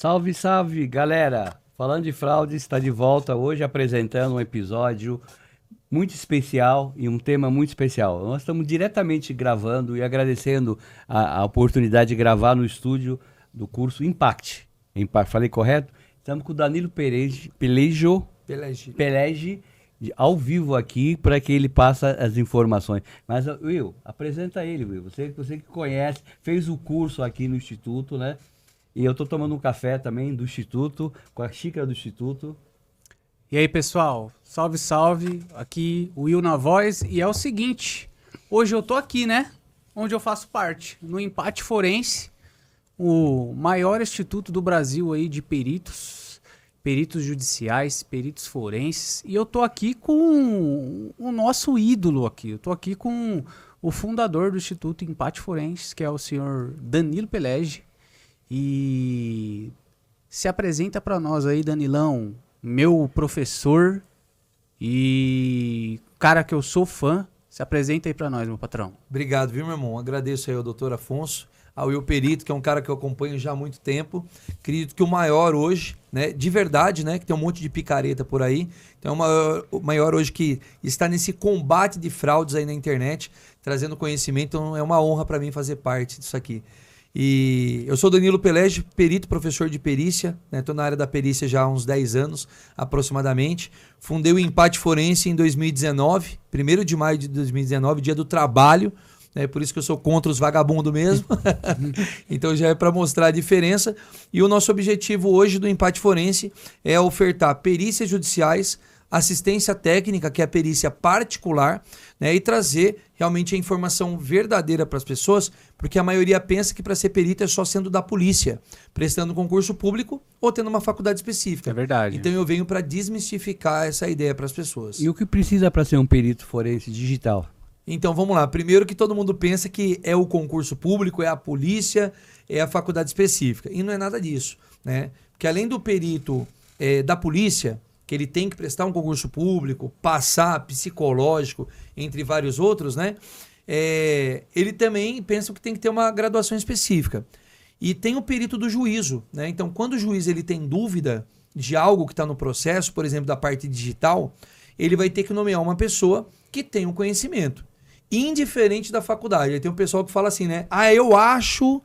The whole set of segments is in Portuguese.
Salve, salve, galera! Falando de fraude, está de volta hoje apresentando um episódio muito especial e um tema muito especial. Nós estamos diretamente gravando e agradecendo a oportunidade de gravar no estúdio do curso Impact. Falei correto? Estamos com o Danilo Pelegi ao vivo aqui para que ele passe as informações. Mas, Will, apresenta ele, Will. Você que conhece, fez o curso aqui no Instituto, né? E eu tô tomando um café também do Instituto, com a xícara do Instituto. E aí, pessoal? Salve, salve. Aqui, o Will na voz. E é o seguinte, hoje eu tô aqui, né? Onde eu faço parte, no Empate Forense, o maior instituto do Brasil aí de peritos judiciais, peritos forenses. E eu tô aqui com o nosso ídolo aqui. Eu tô aqui com o fundador do Instituto Empate Forense, que é o senhor Danilo Pelegi. E se apresenta para nós aí, Danilão, meu professor e cara que eu sou fã. Se apresenta aí para nós, meu patrão. Obrigado, viu, meu irmão? Agradeço aí ao doutor Afonso, ao Will Perito, que é um cara que eu acompanho já há muito tempo. Acredito que o maior hoje, né, de verdade, né, que tem um monte de picareta por aí. Então o maior hoje que está nesse combate de fraudes aí na internet, trazendo conhecimento. Então é uma honra para mim fazer parte disso aqui. E eu sou Danilo Pelegi, perito, professor de perícia, estou na área da perícia já há uns 10 anos, aproximadamente. Fundei o Empate Forense em 2019, 1º de maio de 2019, dia do trabalho, por isso que eu sou contra os vagabundos mesmo. Então já é para mostrar a diferença. E o nosso objetivo hoje do Empate Forense é ofertar perícias judiciais, assistência técnica, que é a perícia particular, e trazer realmente a informação verdadeira para as pessoas, porque a maioria pensa que para ser perito é só sendo da polícia, prestando concurso público ou tendo uma faculdade específica. É verdade. Então eu venho para desmistificar essa ideia para as pessoas. E o que precisa para ser um perito forense digital? Então vamos lá. Primeiro que todo mundo pensa que é o concurso público, é a polícia, é a faculdade específica. E não é nada disso, né? Porque além do perito da polícia, que ele tem que prestar um concurso público, passar psicológico, entre vários outros, né? Ele também pensa que tem que ter uma graduação específica. E tem o perito do juízo, né? Então, quando o juiz ele tem dúvida de algo que está no processo, por exemplo, da parte digital, ele vai ter que nomear uma pessoa que tem um conhecimento, indiferente da faculdade. Aí tem um pessoal que fala assim, né? Eu acho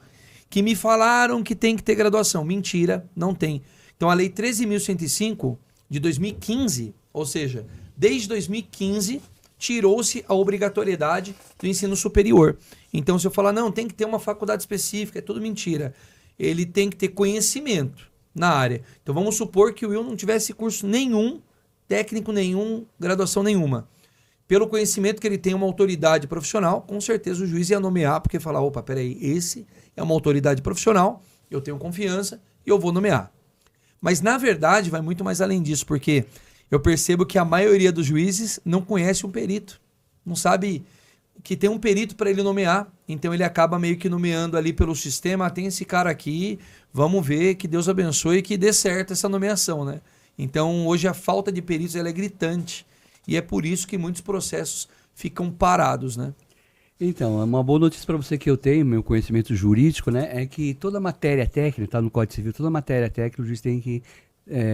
que me falaram que tem que ter graduação. Mentira, não tem. Então, a Lei 13.105 de 2015, ou seja, desde 2015, tirou-se a obrigatoriedade do ensino superior. Então, se eu falar, não, tem que ter uma faculdade específica, é tudo mentira. Ele tem que ter conhecimento na área. Então, vamos supor que o Will não tivesse curso nenhum, técnico nenhum, graduação nenhuma. Pelo conhecimento que ele tem uma autoridade profissional, com certeza o juiz ia nomear, porque falar, opa, peraí, esse é uma autoridade profissional, eu tenho confiança e eu vou nomear. Mas, na verdade, vai muito mais além disso, porque eu percebo que a maioria dos juízes não conhece um perito. Não sabe que tem um perito para ele nomear. Então, ele acaba meio que nomeando ali pelo sistema. Tem esse cara aqui, vamos ver, que Deus abençoe e que dê certo essa nomeação, né? Então, hoje a falta de peritos ela é gritante. E é por isso que muitos processos ficam parados, né? Então, uma boa notícia para você que eu tenho, meu conhecimento jurídico, né, é que toda matéria técnica, está no Código Civil, toda matéria técnica o juiz tem que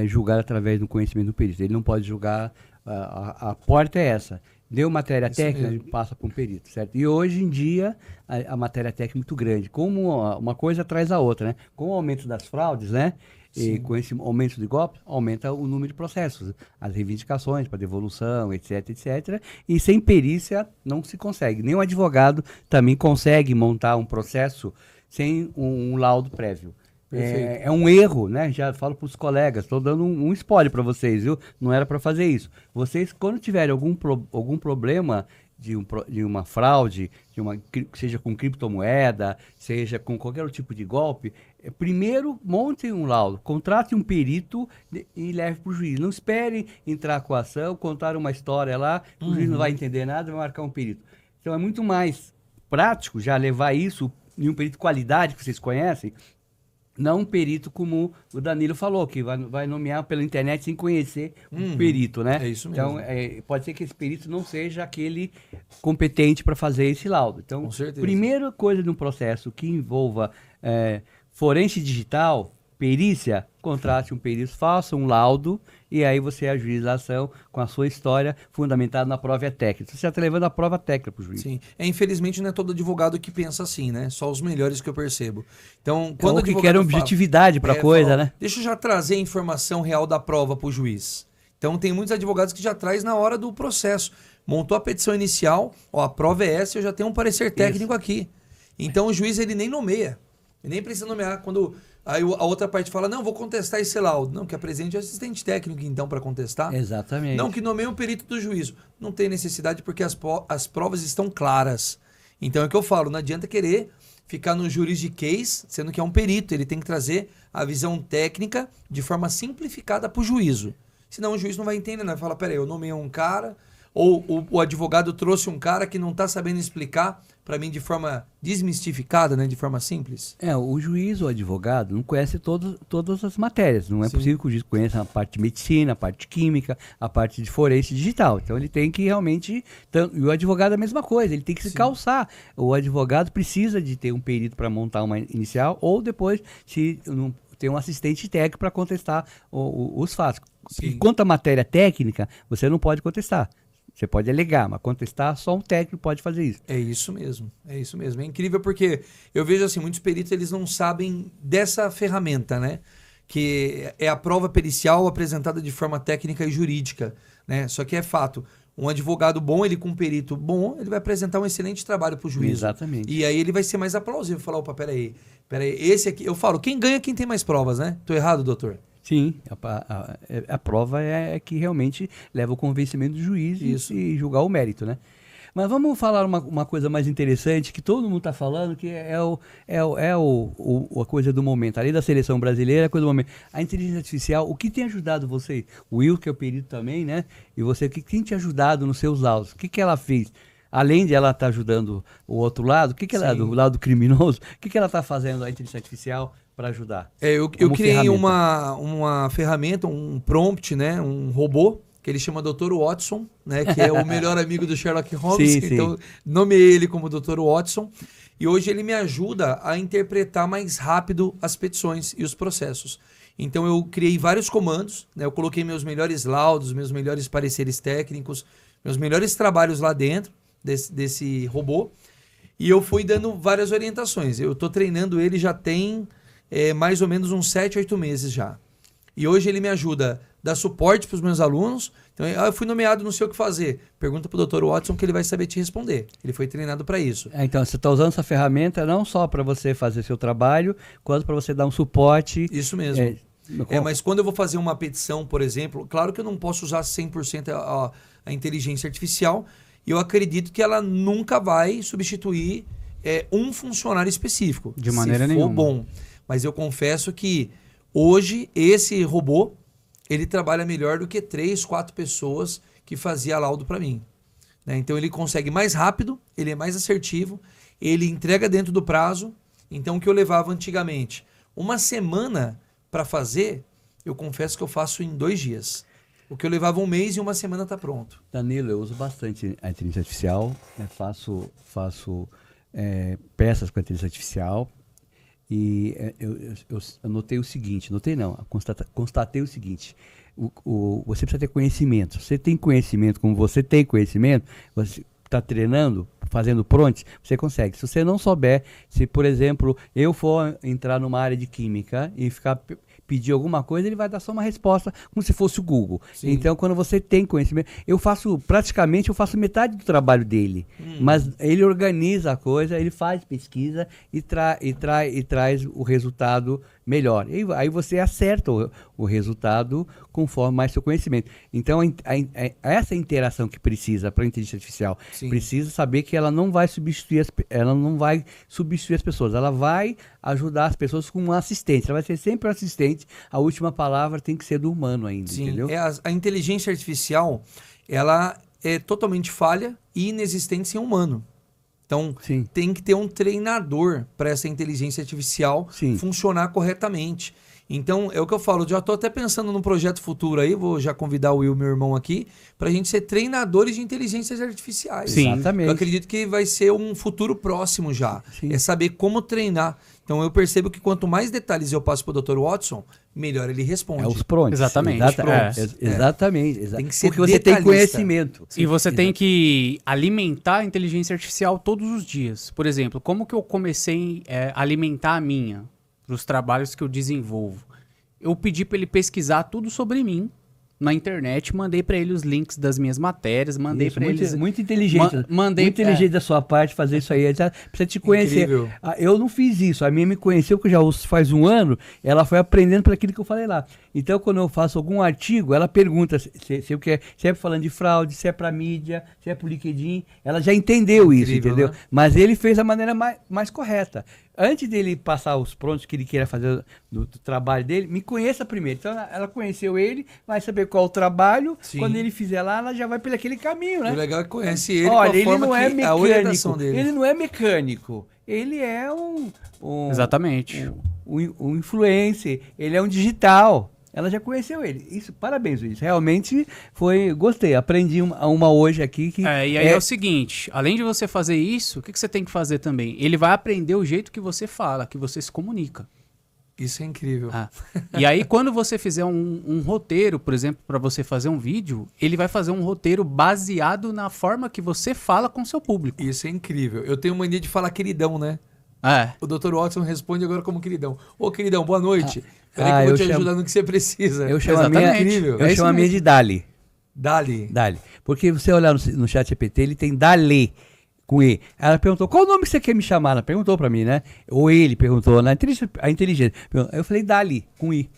julgar através do conhecimento do perito. Ele não pode julgar, a porta é essa. Deu matéria técnica, ele passa para um perito, certo? E hoje em dia, a matéria técnica é muito grande. Como uma coisa traz a outra, né? Com o aumento das fraudes, né? E com esse aumento de golpe, aumenta o número de processos, as reivindicações para devolução, etc, etc. E sem perícia não se consegue. Nenhum advogado também consegue montar um processo sem um laudo prévio. É um erro, né? Já falo para os colegas, estou dando um spoiler para vocês, viu? Não era para fazer isso. Vocês, quando tiverem algum problema de uma fraude, seja com criptomoeda, seja com qualquer tipo de golpe, primeiro monte um laudo, contrate um perito e leve para o juiz. Não espere entrar com a ação, contar uma história lá, o juiz não vai entender nada, vai marcar um perito. Então é muito mais prático já levar isso em um perito de qualidade que vocês conhecem, não um perito como o Danilo falou, que vai nomear pela internet sem conhecer o perito, né? É isso mesmo. Então, pode ser que esse perito não seja aquele competente para fazer esse laudo. Então, com certeza. Primeira coisa de um processo que envolva forense digital, perícia, contrate um perito, faça um laudo e aí você ajuiza a ação com a sua história fundamentada na prova técnica. Você já está levando a prova técnica para o juiz. Sim. Infelizmente não é todo advogado que pensa assim, né? Só os melhores que eu percebo. Então, Quando o que quer objetividade para a coisa, fala, né? deixa eu já trazer a informação real da prova para o juiz. Então, tem muitos advogados que já traz na hora do processo. Montou a petição inicial, ó, a prova é essa, eu já tenho um parecer técnico aqui. Então, o juiz, ele nem nomeia. Ele nem precisa nomear. Quando aí a outra parte fala, não, vou contestar esse laudo. Não, que apresente o assistente técnico, então, para contestar. Exatamente. Não, que nomeie um perito do juízo. Não tem necessidade, porque as provas estão claras. Então, é o que eu falo, não adianta querer ficar no juridiquês, sendo que é um perito. Ele tem que trazer a visão técnica de forma simplificada para o juízo. Senão o juiz não vai entender, né? Fala, peraí, eu nomeei um cara, ou o advogado trouxe um cara que não está sabendo explicar para mim de forma desmistificada, né? De forma simples. O juiz ou advogado não conhece todas as matérias. Não é Sim. possível que o juiz conheça a parte de medicina, a parte de química, a parte de forense digital. Então ele tem que realmente... E o advogado é a mesma coisa, ele tem que se calçar. O advogado precisa de ter um perito para montar uma inicial ou depois se não ter um assistente técnico para contestar os fatos. Sim. Enquanto a matéria técnica, você não pode contestar. Você pode alegar, mas contestar só um técnico pode fazer isso. É isso mesmo, é isso mesmo. É incrível porque eu vejo assim, muitos peritos eles não sabem dessa ferramenta, né? Que é a prova pericial apresentada de forma técnica e jurídica, né? Só que é fato, um advogado bom, ele com um perito bom, ele vai apresentar um excelente trabalho para o juiz. Exatamente. E aí ele vai ser mais aplausível, falar, opa, peraí, esse aqui, eu falo, quem ganha é quem tem mais provas, né? Tô errado, doutor? Sim, a prova é que realmente leva o convencimento do juiz e julgar o mérito, né? Mas vamos falar uma coisa mais interessante que todo mundo está falando, que a coisa do momento. Além da seleção brasileira, a coisa do momento. A inteligência artificial, o que tem ajudado você? O Will, que é o perito também, né? E você, o que tem te ajudado nos seus laudos? O que ela fez? Além de ela estar ajudando o outro lado, o que ela, do lado criminoso, o que ela está fazendo, a inteligência artificial, para ajudar? Eu criei uma ferramenta, um prompt, né? Um robô, que ele chama Dr. Watson, né? Que é o melhor amigo do Sherlock Holmes. Sim, então, nomeei ele como Dr. Watson. E hoje ele me ajuda a interpretar mais rápido as petições e os processos. Então, eu criei vários comandos, né? Eu coloquei meus melhores laudos, meus melhores pareceres técnicos, meus melhores trabalhos lá dentro desse robô. E eu fui dando várias orientações. Eu estou treinando ele já tem mais ou menos uns 7, 8 meses já. E hoje ele me ajuda a dar suporte para os meus alunos. Então, eu fui nomeado, não sei o que fazer. Pergunta para o Dr. Watson que ele vai saber te responder. Ele foi treinado para isso. Então, você está usando essa ferramenta não só para você fazer seu trabalho, quanto para você dar um suporte. Isso mesmo. Mas quando eu vou fazer uma petição, por exemplo, claro que eu não posso usar 100% a inteligência artificial. E eu acredito que ela nunca vai substituir um funcionário específico. De maneira nenhuma. Se for bom. Mas eu confesso que hoje esse robô, ele trabalha melhor do que 3, 4 pessoas que faziam laudo para mim. Né? Então ele consegue mais rápido, ele é mais assertivo, ele entrega dentro do prazo. Então o que eu levava antigamente uma semana para fazer, eu confesso que eu faço em 2 dias. O que eu levava um mês e uma semana está pronto. Danilo, eu uso bastante a inteligência artificial, faço peças com a inteligência artificial e eu notei o seguinte, constatei o seguinte, você precisa ter conhecimento. Você tem conhecimento, como você tem conhecimento, você está treinando, fazendo prontos, você consegue. Se você não souber, se por exemplo, eu for entrar numa área de química e pedir alguma coisa, ele vai dar só uma resposta como se fosse o Google. Sim. Então, quando você tem conhecimento, eu faço metade do trabalho dele, mas ele organiza a coisa, ele faz pesquisa e traz o resultado melhor. E aí você acerta o resultado conforme mais seu conhecimento. Então, essa interação que precisa para a inteligência artificial, Sim. precisa saber que ela não vai substituir as pessoas, ela vai ajudar as pessoas com um assistente, ela vai ser sempre um assistente, a última palavra tem que ser do humano ainda, Sim, entendeu? A inteligência artificial, ela é totalmente falha e inexistente sem humano. Então, Sim. tem que ter um treinador para essa inteligência artificial Sim. funcionar corretamente. Então, é o que eu falo, já estou até pensando num projeto futuro aí, vou já convidar o Will, meu irmão aqui, para a gente ser treinadores de inteligências artificiais. Sim. Exatamente. Eu acredito que vai ser um futuro próximo já. Sim. É saber como treinar. Então, eu percebo que quanto mais detalhes eu passo para o Dr. Watson, melhor ele responde. É os prompts. Exatamente. Exatamente. Tem que ser Porque você tem detalhista. conhecimento. E você tem que alimentar a inteligência artificial todos os dias. Por exemplo, como que eu comecei a alimentar a minha para os trabalhos que eu desenvolvo? Eu pedi para ele pesquisar tudo sobre mim na internet, mandei para ele os links das minhas matérias, mandei para eles... Muito inteligente. mandei, muito inteligente da sua parte fazer isso aí. Ele precisa te conhecer. Incrível. Eu não fiz isso. A minha me conheceu, que eu já uso faz um ano. Ela foi aprendendo por aquilo que eu falei lá. Então, quando eu faço algum artigo, ela pergunta se é falando de fraude, se é para mídia, se é para o LinkedIn. Ela já entendeu isso, Incrível, entendeu? né? Mas ele fez da maneira mais correta. Antes dele passar os prontos que ele queira fazer do trabalho dele, me conheça primeiro. Então, ela conheceu ele, vai saber qual é o trabalho. Sim. Quando ele fizer lá, ela já vai por aquele caminho, né? O legal é que conhece ele Olha, com a ele forma não é que a orientação mecânico. dele. Ele não é mecânico. Ele é Exatamente. um influencer. Ele é um digital. Ela já conheceu ele. Isso, parabéns, Luiz. Realmente gostei. Aprendi uma hoje aqui que. E aí é o seguinte, além de você fazer isso, o que você tem que fazer também? Ele vai aprender o jeito que você fala, que você se comunica. Isso é incrível. E aí, quando você fizer um roteiro, por exemplo, para você fazer um vídeo, ele vai fazer um roteiro baseado na forma que você fala com o seu público. Isso é incrível. Eu tenho mania de falar queridão, né? É. O Dr. Watson responde agora como queridão. Ô, queridão, boa noite. Peraí que eu vou te ajudar no que você precisa. Eu chamo a minha, incrível. eu chamo a minha de Dali. Dali. Porque você olhar no chat GPT, ele tem Dali com E. Ela perguntou, qual o nome que você quer me chamar? Ela perguntou pra mim, né? Ou ele perguntou, né? A inteligência. Eu falei Dali, com I.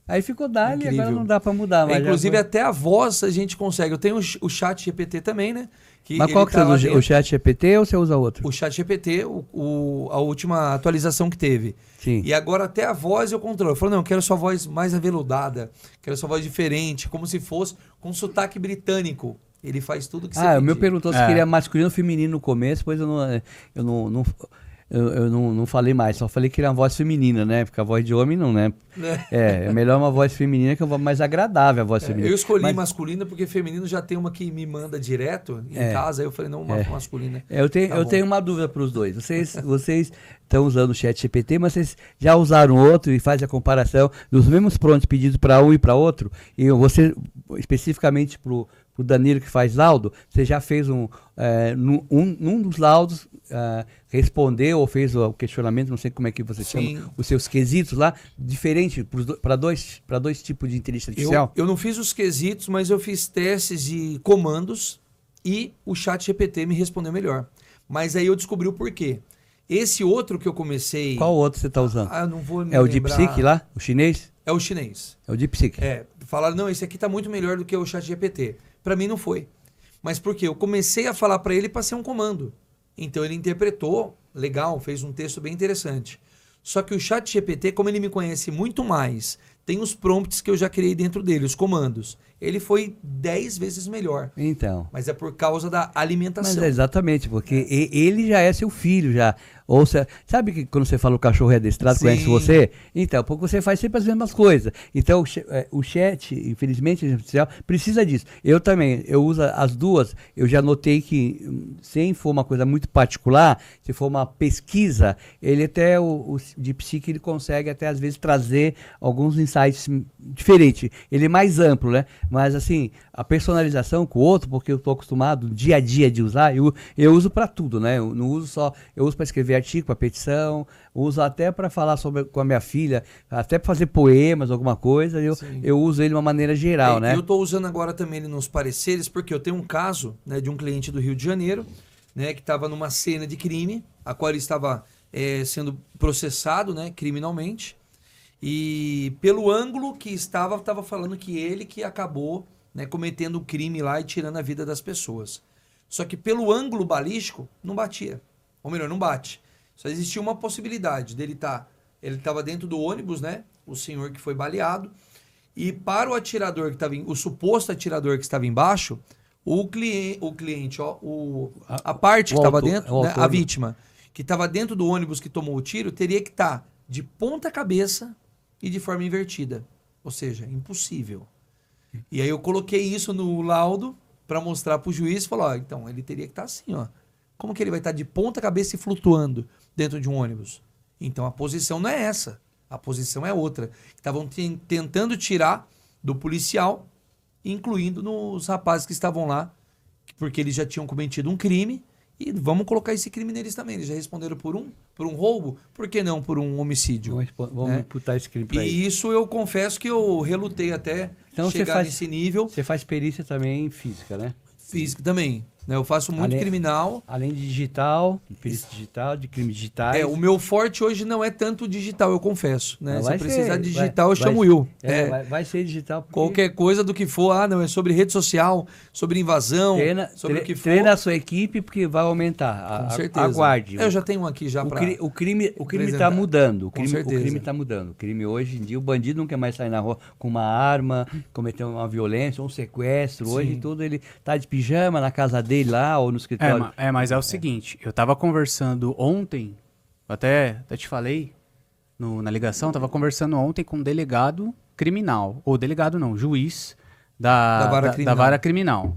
Aí ficou Dali, Incrível. agora não dá pra mudar. Mas Inclusive, até a voz a gente consegue. Eu tenho o chat GPT também, né? Mas qual que você usa? O chat GPT ou você usa outro? O chat GPT, a última atualização que teve. Sim. E agora até a voz eu controlo. Eu falo, não, eu quero sua voz mais aveludada, quero sua voz diferente, como se fosse com sotaque britânico. Ele faz tudo que você o meu perguntou se É. queria masculino ou feminino no começo, depois eu não falei mais, só falei que era uma voz feminina, né? Porque a voz de homem não, né? É melhor uma voz feminina que uma voz mais agradável a voz feminina. Eu escolhi Mas- masculina porque feminino já tem uma que me manda direto em casa. Aí eu falei, não, uma masculina. Eu Tá bom. tenho uma dúvida para os dois. Vocês estão usando o chat GPT, mas vocês já usaram outro e fazem a comparação dos mesmos prontos pedidos para um e para outro? E você, especificamente para o Danilo que faz laudo, você já fez num dos laudos, respondeu ou fez o questionamento, não sei como é que você Sim. chama, os seus quesitos lá, diferente para dois tipos de inteligência artificial? Eu não fiz os quesitos, mas eu fiz testes de comandos e o chat GPT me respondeu melhor. Mas aí eu descobri o porquê. Esse outro que eu comecei... Qual outro você está usando? Eu não vou me É o lembrar. DeepSeek lá, o chinês? É o chinês. É o DeepSeek. Falaram, não, esse aqui tá muito melhor do que o chat GPT. Para mim não foi. Mas por quê? Eu comecei a falar para ele para ser um comando. Então ele interpretou, legal, fez um texto bem interessante. Só que o chat GPT, como ele me conhece muito mais, tem os prompts que eu já criei dentro dele, os comandos. Ele foi 10 vezes melhor. Então. Mas é por causa da alimentação. Mas é exatamente, porque ele já é seu filho, já. Ou sabe que quando você fala o cachorro é adestrado, Sim. conhece você? Então, porque você faz sempre as mesmas coisas. Então, o chat, infelizmente, a inteligência artificial precisa disso. Eu também, eu uso as duas. Eu já notei que, se for uma coisa muito particular, se for uma pesquisa, ele até, o DeepSeek, ele consegue até, às vezes, trazer alguns insights diferentes. Ele é mais amplo, né? Mas, assim, a personalização com o outro, porque eu estou acostumado, dia a dia, de usar, eu uso para tudo, né? Eu não uso só... Eu uso para escrever artigo, para petição, uso até para falar com a minha filha, até para fazer poemas, alguma coisa, eu uso ele de uma maneira geral, né? Eu estou usando agora também ele nos pareceres, porque eu tenho um caso, né, de um cliente do Rio de Janeiro, né, que estava numa cena de crime, a qual ele estava sendo processado, né, criminalmente, e pelo ângulo que estava falando que ele que acabou, né, cometendo o crime lá e tirando a vida das pessoas. Só que pelo ângulo balístico, não batia. Ou melhor, não bate. Só existia uma possibilidade dele ele estava dentro do ônibus, né? O senhor que foi baleado. E para o atirador que estava, o suposto atirador que estava embaixo, o cliente, a parte que estava dentro, né? A vítima, que estava dentro do ônibus que tomou o tiro, teria que estar de ponta cabeça e de forma invertida. Ou seja, impossível. E aí eu coloquei isso no laudo para mostrar para o juiz e falar, ó, então ele teria que estar assim, ó. Como que ele vai estar de ponta cabeça e flutuando dentro de um ônibus? Então a posição não é essa, a posição é outra. Estavam tentando tirar do policial, incluindo nos rapazes que estavam lá, porque eles já tinham cometido um crime, e vamos colocar esse crime neles também. Eles já responderam por um roubo, por que não por um homicídio? Vamos imputar esse crime para ele. E isso eu confesso que eu relutei até chegar nesse nível. Você faz perícia também em física, né? Física também. Né? Eu faço muito criminal. Além de digital, de perícia digital, de crimes digitais. O meu forte hoje não é tanto digital, eu confesso. Né? Se eu precisar de digital, eu chamo o vai, Will. Vai ser digital. Qualquer coisa do que for. Não, é sobre rede social, sobre invasão, sobre o que for. Treina a sua equipe porque vai aumentar. Com certeza. Aguarde. Eu já tenho um aqui já para o crime está mudando. O crime está mudando. O crime hoje em dia, o bandido não quer mais sair na rua com uma arma, cometer uma violência, um sequestro. Sim. Hoje tudo ele tá de pijama na casa dele lá ou no escritório. Mas é o seguinte, eu tava conversando ontem, até te falei na ligação, tava conversando ontem com um delegado criminal, ou delegado não, juiz da vara criminal.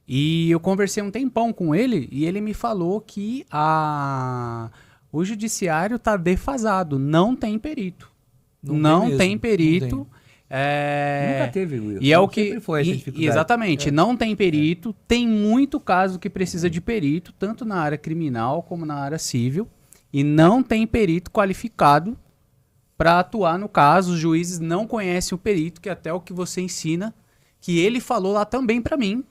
E eu conversei um tempão com ele e ele me falou que o judiciário tá defasado, não tem perito. Não tem perito. Não tem. Nunca teve, Will. E é o que foi essa dificuldade. Exatamente, não tem perito, tem muito caso que precisa de perito, tanto na área criminal como na área civil, e não tem perito qualificado para atuar no caso. Os juízes não conhecem o perito, que até o que você ensina, que ele falou lá também para mim,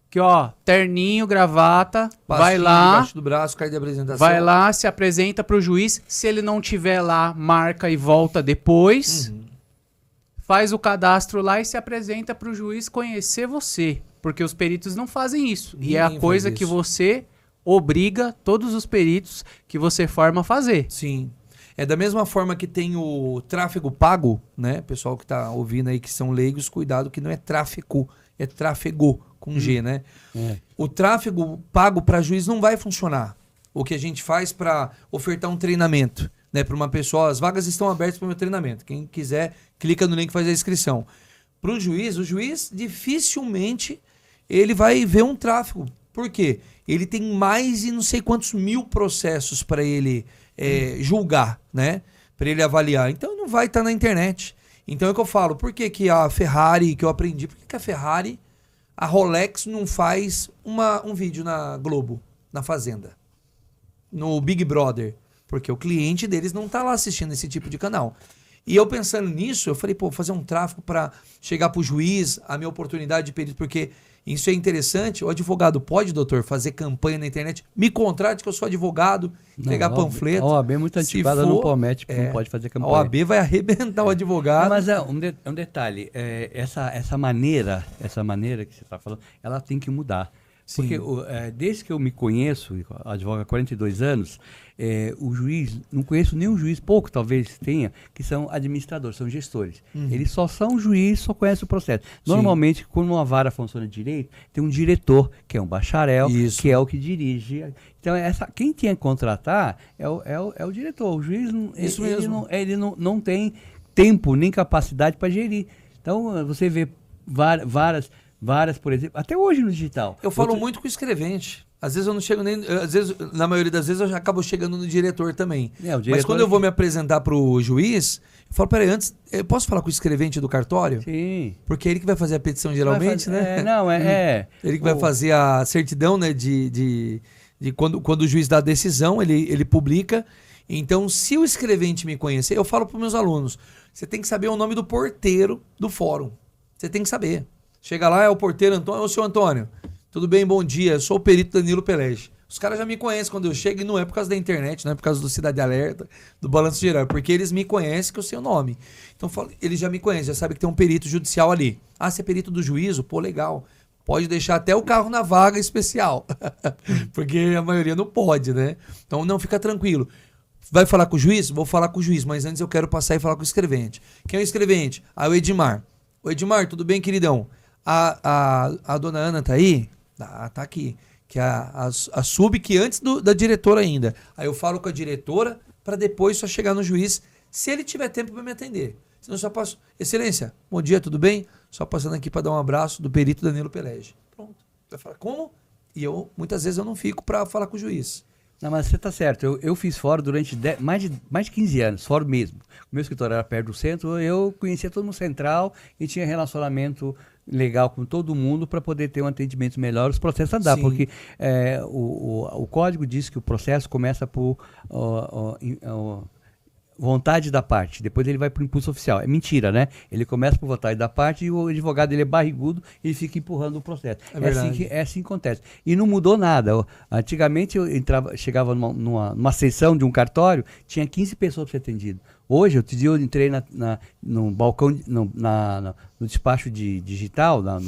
que ó, terninho, gravata, vai lá, debaixo do braço, cai de apresentação. vai lá, se apresenta para o juiz, se ele não tiver lá, marca e volta depois. Faz o cadastro lá e se apresenta para o juiz conhecer você. Porque os peritos não fazem isso. Ninguém e é a coisa que você obriga todos os peritos que você forma a fazer. Sim. É da mesma forma que tem o tráfego pago, né? Pessoal que está ouvindo aí que são leigos, cuidado que não é tráfego, é tráfego com G, né? O tráfego pago para juiz não vai funcionar. O que a gente faz para ofertar um treinamento, né, para uma pessoa, as vagas estão abertas para o meu treinamento. Quem quiser, clica no link e faz a inscrição. Para o juiz dificilmente ele vai ver um tráfego. Por quê? Ele tem mais de não sei quantos mil processos para ele julgar, né? Para ele avaliar. Então não vai estar na internet. Então é o que eu falo. Por que a Ferrari, que eu aprendi, por que a Ferrari, a Rolex não faz um vídeo na Globo, na Fazenda, no Big Brother? Porque o cliente deles não está lá assistindo esse tipo de canal. E eu pensando nisso, eu falei, vou fazer um tráfego para chegar para o juiz, a minha oportunidade de perito, porque isso é interessante. O advogado pode, doutor, fazer campanha na internet? Me contrate que eu sou advogado, pegar panfleto. A OAB é muito antiquada, não promete, não pode fazer campanha. A OAB vai arrebentar o advogado. Mas um detalhe, essa maneira que você está falando, ela tem que mudar. Sim. Porque desde que eu me conheço, advogo há 42 anos, o juiz, não conheço nenhum juiz, pouco talvez tenha, que são administradores, são gestores. Eles só são juiz, só conhecem o processo. Normalmente, quando uma vara funciona direito, tem um diretor, que é um bacharel, que é o que dirige. Então, quem tem que contratar é o diretor. O juiz ele não tem tempo nem capacidade para gerir. Então, você vê várias, por exemplo, até hoje no digital. Eu falo muito com o escrevente. Às vezes eu não chego nem... Às vezes, na maioria das vezes, eu já acabo chegando no diretor também. Mas quando eu vou me apresentar pro juiz, eu falo, peraí, antes, eu posso falar com o escrevente do cartório? Sim. Porque é ele que vai fazer a petição geralmente, né? Ele que vai fazer a certidão, né? De quando o juiz dá a decisão, ele publica. Então, se o escrevente me conhecer, eu falo pros meus alunos, você tem que saber o nome do porteiro do fórum. Você tem que saber. Chega lá, é o porteiro Antônio. Ô, senhor Antônio, tudo bem? Bom dia. Eu sou o perito Danilo Pelege. Os caras já me conhecem quando eu chego, e não é por causa da internet, não é por causa do Cidade Alerta, do Balanço Geral, é porque eles me conhecem que eu sei o nome. Então, eles já me conhecem, já sabem que tem um perito judicial ali. Ah, você é perito do juízo? Pô, legal. Pode deixar até o carro na vaga especial. Porque a maioria não pode, né? Então, não, fica tranquilo. Vai falar com o juiz? Vou falar com o juiz, mas antes eu quero passar e falar com o escrevente. Quem é o escrevente? Ah, o Edmar. Ô, Edmar, tudo bem, queridão? A dona Ana tá aí? Tá aqui. Que é a sub, que antes da diretora ainda. Aí eu falo com a diretora para depois só chegar no juiz Se ele tiver tempo para me atender. Senão eu só passo, excelência, bom dia, tudo bem? Só passando aqui para dar um abraço do perito Danilo Pelege. Pronto. Vai falar, como? E muitas vezes eu não fico para falar com o juiz. Não, mas você está certo. Eu fiz fórum durante mais de 15 anos, fórum mesmo. O meu escritório era perto do centro, eu conhecia todo mundo central e tinha relacionamento legal com todo mundo para poder ter um atendimento melhor, os processos andar, Sim. porque o código diz que o processo começa por vontade da parte, depois ele vai para o impulso oficial. É mentira, né? Ele começa por vontade da parte e o advogado ele é barrigudo e fica empurrando o processo. É assim que acontece. E não mudou nada. Antigamente eu chegava numa sessão de um cartório, tinha 15 pessoas para ser atendido. Hoje, outro dia eu entrei no balcão, no despacho digital. Não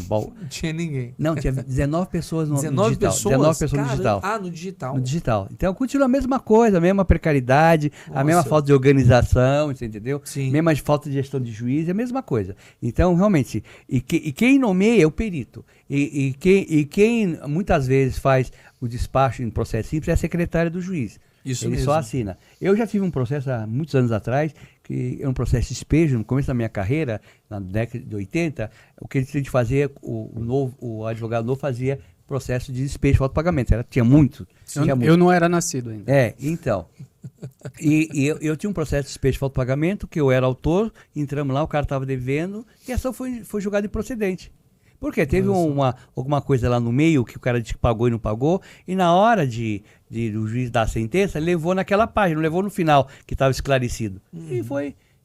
tinha ninguém. Não, tinha 19 pessoas no 19 digital. pessoas? 19 pessoas Caramba. no digital. Ah, no digital. No digital. Então, continua a mesma coisa, a mesma precariedade, a Nossa. mesma falta de organização, você entendeu? Sim. Mesma falta de gestão de juiz, é a mesma coisa. Então, realmente, e quem nomeia é o perito. E quem muitas vezes faz o despacho em processo simples é a secretária do juiz. Isso Ele mesmo. só assina. Eu já tive um processo há muitos anos atrás, que é um processo de despejo, no começo da minha carreira, na década de 80, o que a gente fazia, o advogado novo fazia processo de despejo de pagamento. Tinha muito. Eu não era nascido ainda. Então. Eu tinha um processo de despejo de pagamento, que eu era autor, entramos lá, o cara estava devendo, e a ação foi julgada improcedente. Por quê? Teve alguma coisa lá no meio que o cara disse que pagou e não pagou, e na hora do juiz dar a sentença, levou naquela página, não levou no final, que estava esclarecido.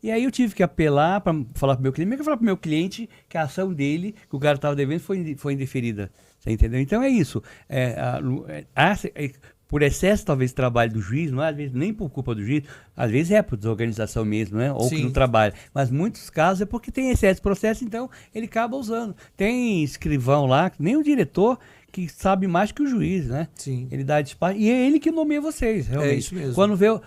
E aí eu tive que apelar para falar para o meu cliente, mesmo que eu falar para o meu cliente que a ação dele, que o cara estava devendo, foi indeferida. Você entendeu? Então é isso. Por excesso, talvez, de trabalho do juiz, não é? Às vezes nem por culpa do juiz, às vezes é por desorganização mesmo, né? Ou que não trabalha. Mas muitos casos é porque tem excesso de processo, então ele acaba usando. Tem escrivão lá, nem o diretor, que sabe mais que o juiz, né? Sim. Ele dá despacho, e é ele que nomeia vocês, realmente. É isso mesmo.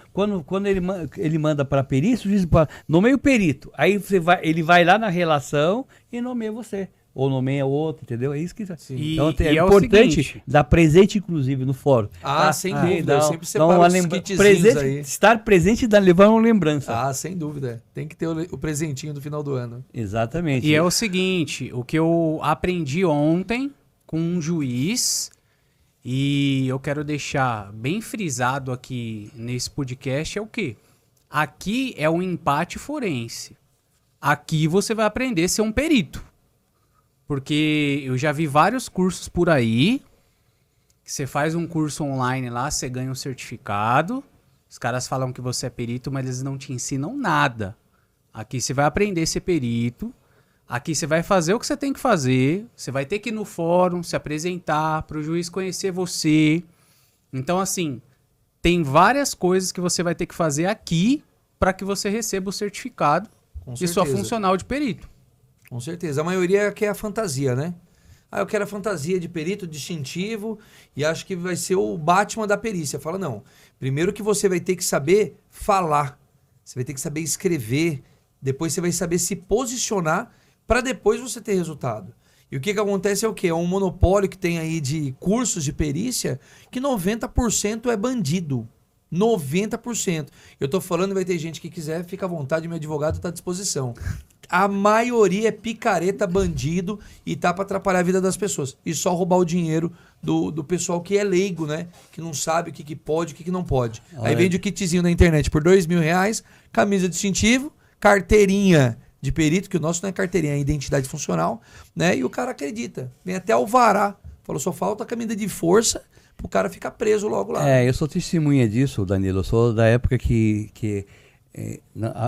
Quando ele manda para perícia, o juiz nomeia o perito. Aí ele vai lá na relação e nomeia você. Ou nomeia outro, entendeu? É isso que... Então é importante dar presente, inclusive, no fórum. Sem dúvida. Eu sempre separo os kitzinhos aí. Estar presente e levar uma lembrança. Sem dúvida. Tem que ter o presentinho do final do ano. Exatamente. E é o seguinte, o que eu aprendi ontem com um juiz, e eu quero deixar bem frisado aqui nesse podcast, é o quê? Aqui é um empate forense. Aqui você vai aprender a ser um perito. Porque eu já vi vários cursos por aí, que você faz um curso online lá, você ganha um certificado, os caras falam que você é perito, mas eles não te ensinam nada. Aqui você vai aprender a ser perito, aqui você vai fazer o que você tem que fazer, você vai ter que ir no fórum, se apresentar, para o juiz conhecer você. Então, assim, tem várias coisas que você vai ter que fazer aqui para que você receba o certificado de sua funcional de perito. Com certeza. A maioria quer a fantasia, né? Eu quero a fantasia de perito distintivo e acho que vai ser o Batman da perícia. Fala, não. Primeiro que você vai ter que saber falar. Você vai ter que saber escrever. Depois você vai saber se posicionar para depois você ter resultado. E o que acontece é o quê? É um monopólio que tem aí de cursos de perícia que 90% é bandido. 90%. Eu tô falando, vai ter gente que quiser, fica à vontade, meu advogado está à disposição. A maioria é picareta, bandido e tá para atrapalhar a vida das pessoas. E só roubar o dinheiro do pessoal que é leigo, né? Que não sabe o que pode e o que não pode. Aí vende o kitzinho na internet por R$2.000, camisa distintivo, carteirinha de perito, que o nosso não é carteirinha, é identidade funcional, né? E o cara acredita. Vem até alvará. Falou, só falta a camisa de força pro cara ficar preso logo lá. Eu sou testemunha disso, Danilo. Eu sou da época que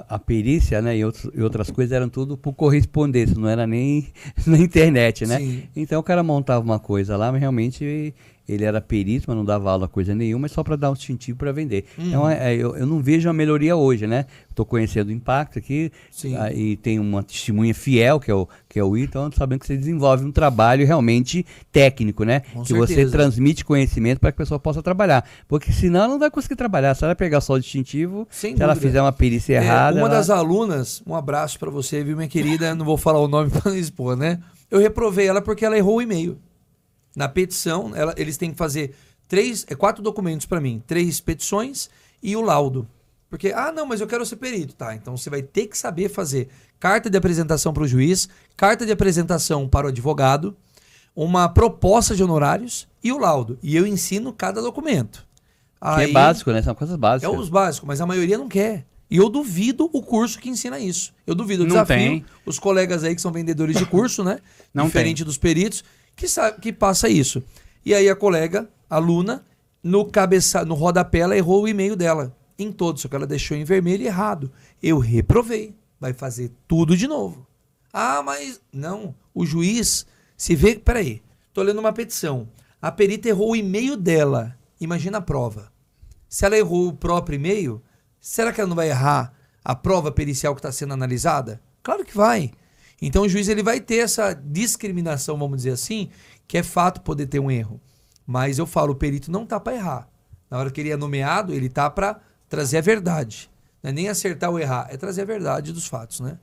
a perícia, né, e outras coisas eram tudo por correspondência, não era nem na internet, né? Sim. Então o cara montava uma coisa lá, mas realmente ele era perito, mas não dava aula coisa nenhuma, só para dar um distintivo para vender. Então eu não vejo a melhoria hoje, né? Estou conhecendo o impacto aqui e tem uma testemunha fiel, que é o I, então sabendo que você desenvolve um trabalho realmente técnico, né? Com que certeza. você transmite conhecimento para que a pessoa possa trabalhar. Porque senão ela não vai conseguir trabalhar. Se ela pegar só o distintivo, se ela fizer uma perícia errada... Uma das alunas, um abraço para você, viu, minha querida? Não vou falar o nome para não expor, né? Eu reprovei ela porque ela errou o e-mail. Na petição, eles têm que fazer 4 documentos para mim. 3 petições e o laudo. Porque, não, mas eu quero ser perito. Tá, então você vai ter que saber fazer carta de apresentação para o juiz, carta de apresentação para o advogado, uma proposta de honorários e o laudo. E eu ensino cada documento. Que é básico, né? São coisas básicas. É os básicos, mas a maioria não quer. E eu duvido o curso que ensina isso. Eu duvido, eu Não desafio tem. os colegas aí que são vendedores de curso, né? Não Diferente dos peritos, que passa isso. E aí a colega, a aluna, no rodapé ela errou o e-mail dela. Em todos, só que ela deixou em vermelho e errado. Eu reprovei. Vai fazer tudo de novo. Mas... Não, o juiz se vê... Peraí, tô lendo uma petição. A perita errou o e-mail dela. Imagina a prova. Se ela errou o próprio e-mail, será que ela não vai errar a prova pericial que está sendo analisada? Claro que vai. Então o juiz ele vai ter essa discriminação, vamos dizer assim, que é fato poder ter um erro. Mas eu falo, o perito não tá para errar. Na hora que ele é nomeado, ele tá para trazer a verdade. Não é nem acertar ou errar, é trazer a verdade dos fatos, né?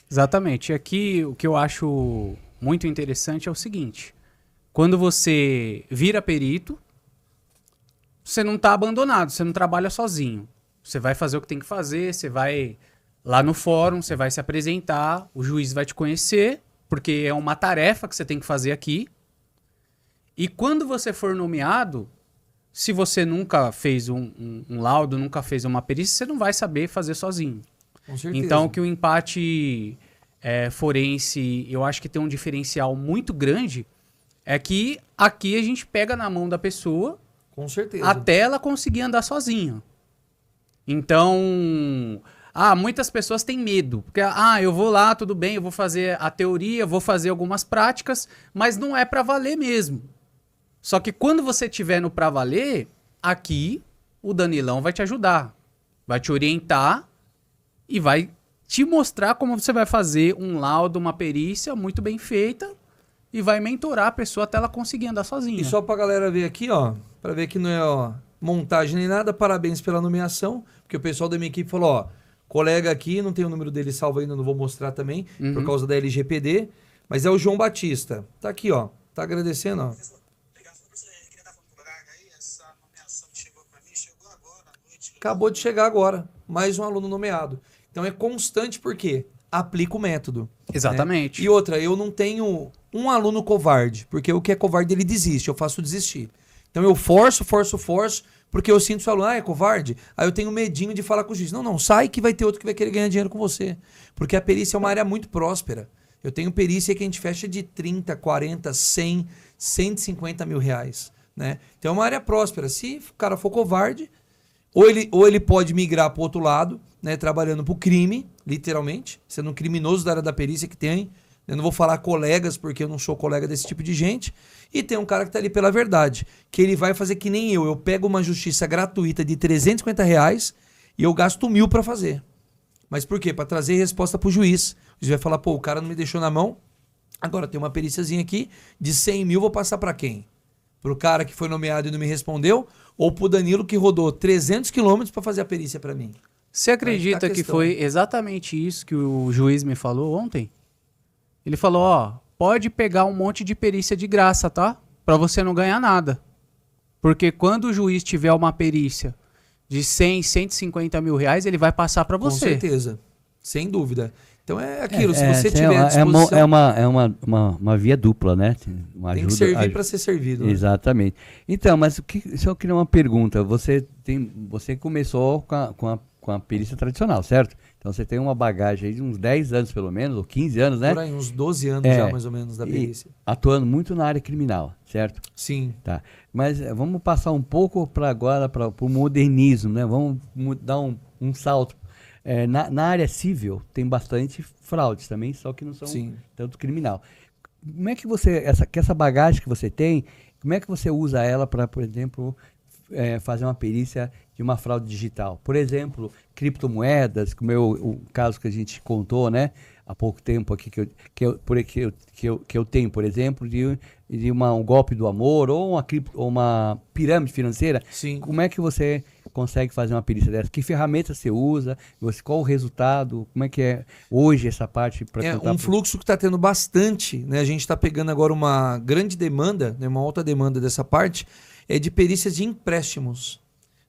Exatamente. E aqui o que eu acho muito interessante é o seguinte. Quando você vira perito, você não está abandonado, você não trabalha sozinho. Você vai fazer o que tem que fazer, você vai lá no fórum, você vai se apresentar, o juiz vai te conhecer, porque é uma tarefa que você tem que fazer aqui. E quando você for nomeado, se você nunca fez um laudo, nunca fez uma perícia, você não vai saber fazer sozinho. Com certeza. Então, que o empate forense, eu acho que tem um diferencial muito grande, é que aqui a gente pega na mão da pessoa Com certeza. até ela conseguir andar sozinha. Então, muitas pessoas têm medo. Porque, eu vou lá, tudo bem, eu vou fazer a teoria, vou fazer algumas práticas, mas não é para valer mesmo. Só que quando você estiver no pra valer, aqui o Danilão vai te ajudar, vai te orientar e vai te mostrar como você vai fazer um laudo, uma perícia muito bem feita e vai mentorar a pessoa até ela conseguir andar sozinha. E só pra galera ver aqui, pra ver que não é montagem nem nada, parabéns pela nomeação, porque o pessoal da minha equipe falou, colega aqui, não tem o número dele salvo ainda, não vou mostrar também, por causa da LGPD, mas é o João Batista. Tá aqui, tá agradecendo, Acabou de chegar agora, mais um aluno nomeado. Então é constante porque aplica o método. Exatamente. Né? E outra, eu não tenho um aluno covarde, porque o que é covarde ele desiste, eu faço desistir. Então eu forço, porque eu sinto o aluno, é covarde? Aí eu tenho medinho de falar com o juiz. Não, sai que vai ter outro que vai querer ganhar dinheiro com você. Porque a perícia é uma área muito próspera. Eu tenho perícia que a gente fecha de 30, 40, 100, 150 mil reais. Né? Então é uma área próspera. Se o cara for covarde, ou ele pode migrar para o outro lado, né, trabalhando para o crime, literalmente, sendo um criminoso da área da perícia que tem. Eu não vou falar colegas, porque eu não sou colega desse tipo de gente. E tem um cara que está ali pela verdade, que ele vai fazer que nem eu. Eu pego uma justiça gratuita de R$350 e eu gasto 1.000 para fazer. Mas por quê? Para trazer resposta para o juiz. O juiz vai falar, o cara não me deixou na mão, agora tem uma períciazinha aqui, de 100 mil vou passar para quem? Para o cara que foi nomeado e não me respondeu? Ou para o Danilo que rodou 300 quilômetros para fazer a perícia para mim? Você acredita que foi exatamente isso que o juiz me falou ontem? Ele falou, pode pegar um monte de perícia de graça, tá? Pra você não ganhar nada. Porque quando o juiz tiver uma perícia de 100, 150 mil reais, ele vai passar pra você. Com certeza, sem dúvida. Então é aquilo, se você tiver à disposição... É uma via dupla, né? Uma tem ajuda, que servir para ser servido. Né? Exatamente. Então, mas só queria uma pergunta. Você começou com a perícia tradicional, certo? Então você tem uma bagagem aí de uns 10 anos pelo menos, ou 15 anos, né? Por aí, uns 12 anos já mais ou menos da perícia. Atuando muito na área criminal, certo? Sim. Tá. Mas vamos passar um pouco para agora para o modernismo, né? Vamos dar um salto. Na área civil tem bastante fraudes também, só que não são tanto criminal. Como é que essa bagagem que você tem, como é que você usa ela para, por exemplo, fazer uma perícia de uma fraude digital? Por exemplo, criptomoedas, como o caso que a gente contou, né, há pouco tempo aqui, que eu tenho, por exemplo, de um golpe do amor ou uma pirâmide financeira. Sim. Como é que você consegue fazer uma perícia dessa? Que ferramenta você usa? Qual o resultado? Como é que é hoje essa parte? Fluxo que está tendo bastante, né? A gente está pegando agora uma grande demanda, né? Uma alta demanda dessa parte, de perícias de empréstimos.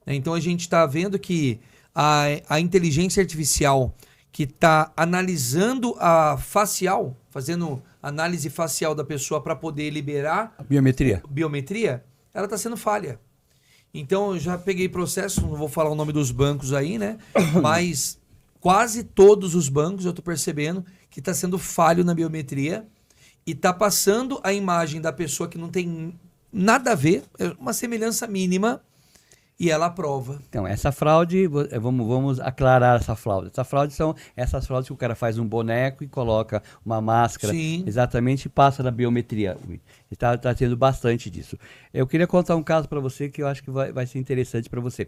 Então a gente está vendo que a inteligência artificial que está analisando a facial, fazendo análise facial da pessoa para poder liberar A biometria, ela está sendo falha. Então, eu já peguei processo, não vou falar o nome dos bancos aí, né? Mas quase todos os bancos eu estou percebendo que está sendo falho na biometria e está passando a imagem da pessoa que não tem nada a ver, é uma semelhança mínima, e ela aprova. Então, essa fraude, vamos aclarar essa fraude. Essa fraude são essas fraudes que o cara faz um boneco e coloca uma máscara, Sim. exatamente, e passa na biometria. Está tendo bastante disso. Eu queria contar um caso para você que eu acho que vai ser interessante para você.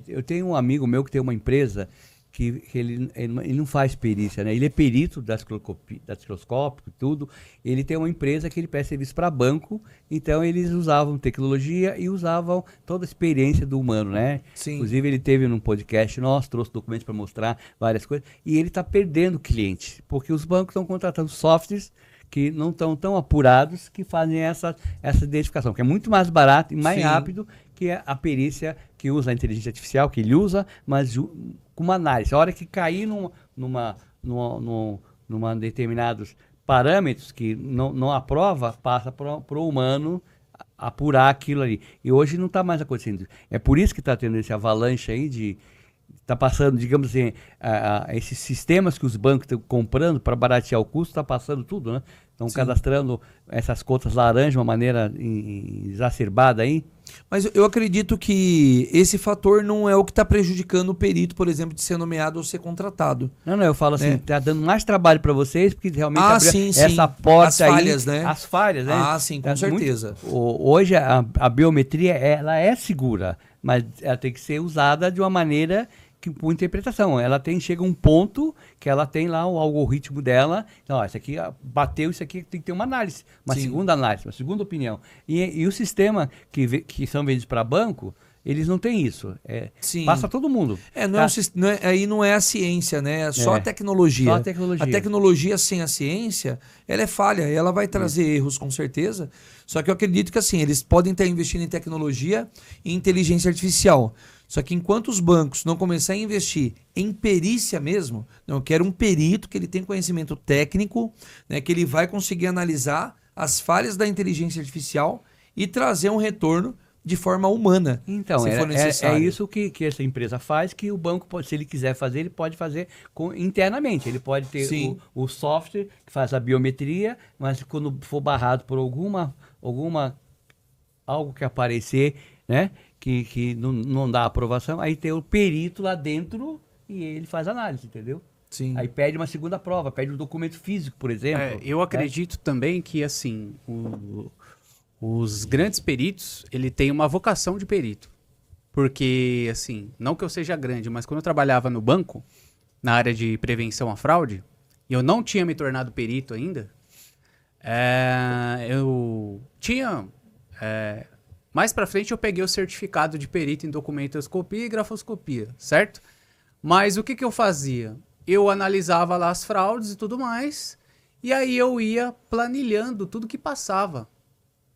Eu tenho um amigo meu que tem uma empresa que ele não faz perícia, né? Ele é perito datiloscópico e tudo. Ele tem uma empresa que ele presta serviço para banco, então eles usavam tecnologia e usavam toda a experiência do humano, né? Sim. Inclusive ele teve num podcast nosso, trouxe documentos para mostrar várias coisas, e ele está perdendo cliente, porque os bancos estão contratando softwares que não estão tão apurados que fazem essa identificação, que é muito mais barato e mais Sim. rápido que a perícia que usa a inteligência artificial, que ele usa, mas com uma análise. A hora que cair numa determinados parâmetros que não aprova, passa para o humano apurar aquilo ali. E hoje não está mais acontecendo. É por isso que está tendo esse avalanche aí está passando, digamos assim, esses sistemas que os bancos estão comprando para baratear o custo, está passando tudo, né? Estão cadastrando essas cotas laranja de uma maneira exacerbada aí. Mas eu acredito que esse fator não é o que está prejudicando o perito, por exemplo, de ser nomeado ou ser contratado. Não, eu falo assim, está dando mais trabalho para vocês, porque realmente abriu sim, essa porta as falhas, aí. né? As falhas, né? Ah, sim, com certeza. Hoje a biometria ela é segura, mas ela tem que ser usada de uma maneira por interpretação. Ela chega um ponto que ela tem lá o algoritmo dela. Então, isso aqui bateu, isso aqui tem que ter uma análise, uma Sim. segunda análise, uma segunda opinião. E o sistema que são vendidos para banco, eles não têm isso. Sim. Passa todo mundo. Aí não é a ciência, né? É só a tecnologia. Só a tecnologia. A tecnologia sem a ciência, ela é falha. Ela vai trazer erros, com certeza. Só que eu acredito que assim, eles podem estar investindo em tecnologia e inteligência artificial. Só que enquanto os bancos não começarem a investir em perícia mesmo, não, eu quero um perito que ele tem conhecimento técnico, né, que ele vai conseguir analisar as falhas da inteligência artificial e trazer um retorno de forma humana, Então, se for é necessário. isso que essa empresa faz, que o banco, se ele quiser fazer, ele pode fazer internamente. Ele pode ter o software que faz a biometria, mas quando for barrado por algo que aparecer, né, que não dá aprovação, aí tem o perito lá dentro e ele faz análise, entendeu? Sim. Aí pede uma segunda prova, pede um documento físico, por exemplo. Eu acredito também que, assim, os grandes peritos, ele tem uma vocação de perito. Porque, assim, não que eu seja grande, mas quando eu trabalhava no banco, na área de prevenção à fraude, e eu não tinha me tornado perito ainda, eu tinha... mais pra frente eu peguei o certificado de perito em documentoscopia e grafoscopia, certo? Mas o que eu fazia? Eu analisava lá as fraudes e tudo mais, e aí eu ia planilhando tudo que passava.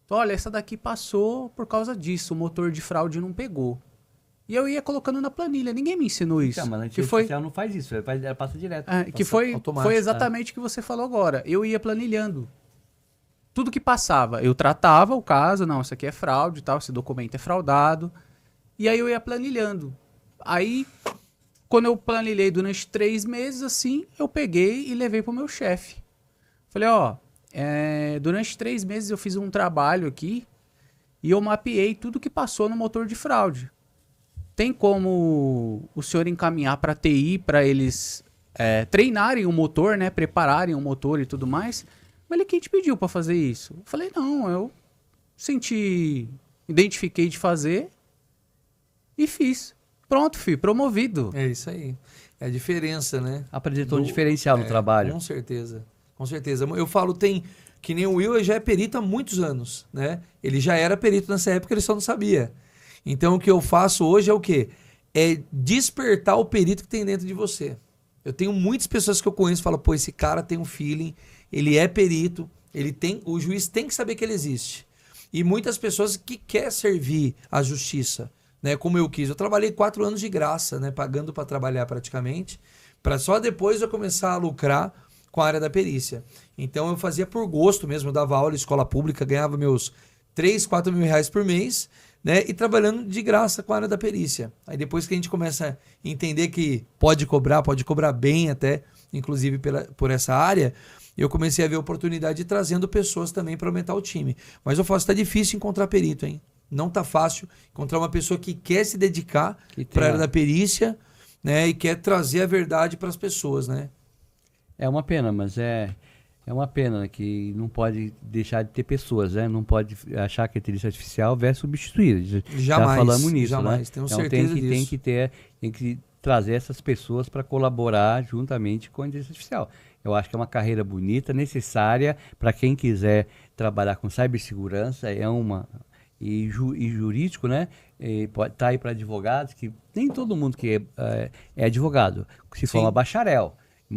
Então, olha, essa daqui passou por causa disso, o motor de fraude não pegou. E eu ia colocando na planilha, ninguém me ensinou isso. Mas a inteligência artificial não faz isso, ela passa direto. Que foi exatamente o que você falou agora. Eu ia planilhando. Tudo que passava, eu tratava o caso, não, isso aqui é fraude e tal, esse documento é fraudado. E aí eu ia planilhando. Aí, quando eu planilhei durante 3 meses, assim, eu peguei e levei pro meu chefe. Falei, durante 3 meses eu fiz um trabalho aqui e eu mapeei tudo que passou no motor de fraude. Tem como o senhor encaminhar para TI para eles treinarem o motor, né, prepararem o motor e tudo mais? Mas ele, quem te pediu para fazer isso? Eu falei, não, eu identifiquei de fazer e fiz. Pronto, fui promovido. É isso aí. É a diferença, né? Apresentou um diferencial no trabalho. Com certeza. Com certeza. Eu falo, que nem o Will, ele já é perito há muitos anos, né? Ele já era perito nessa época, ele só não sabia. Então, o que eu faço hoje é o quê? É despertar o perito que tem dentro de você. Eu tenho muitas pessoas que eu conheço que falam, pô, esse cara tem um feeling, ele é perito, o juiz tem que saber que ele existe. E muitas pessoas que querem servir a justiça, né, como eu quis. Eu trabalhei 4 anos de graça, né, pagando para trabalhar praticamente, para só depois eu começar a lucrar com a área da perícia. Então eu fazia por gosto mesmo, eu dava aula em escola pública, ganhava meus 3, 4 mil reais por mês, né, e trabalhando de graça com a área da perícia. Aí depois que a gente começa a entender que pode cobrar bem até, inclusive por essa área, eu comecei a ver oportunidade trazendo pessoas também para aumentar o time. Mas eu falo, está difícil encontrar perito, hein? Não tá fácil encontrar uma pessoa que quer se dedicar para a área da perícia, né, e quer trazer a verdade para as pessoas, né? É uma pena, mas é uma pena que não pode deixar de ter pessoas, né? Não pode achar que a inteligência artificial vai substituir. Já falamos nisso, jamais, né? tenho Então certeza disso. tem que trazer essas pessoas para colaborar juntamente com a inteligência artificial. Eu acho que é uma carreira bonita, necessária para quem quiser trabalhar com cibersegurança, e jurídico, né? Pode estar aí para advogados, que nem todo mundo que é advogado se forma bacharel.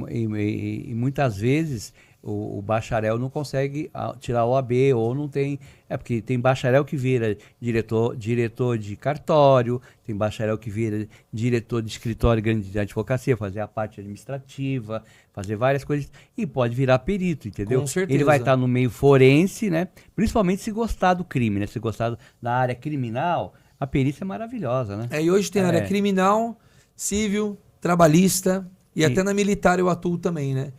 E muitas vezes o bacharel não consegue tirar o OAB ou não tem... É porque tem bacharel que vira diretor de cartório, tem bacharel que vira diretor de escritório grande de advocacia, fazer a parte administrativa, fazer várias coisas, e pode virar perito, entendeu? Com certeza. Ele vai estar no meio forense, né? Principalmente se gostar do crime, né? Se gostar da área criminal, a perícia é maravilhosa, né? E hoje tem área criminal, civil, trabalhista e até na militar eu atuo também, né?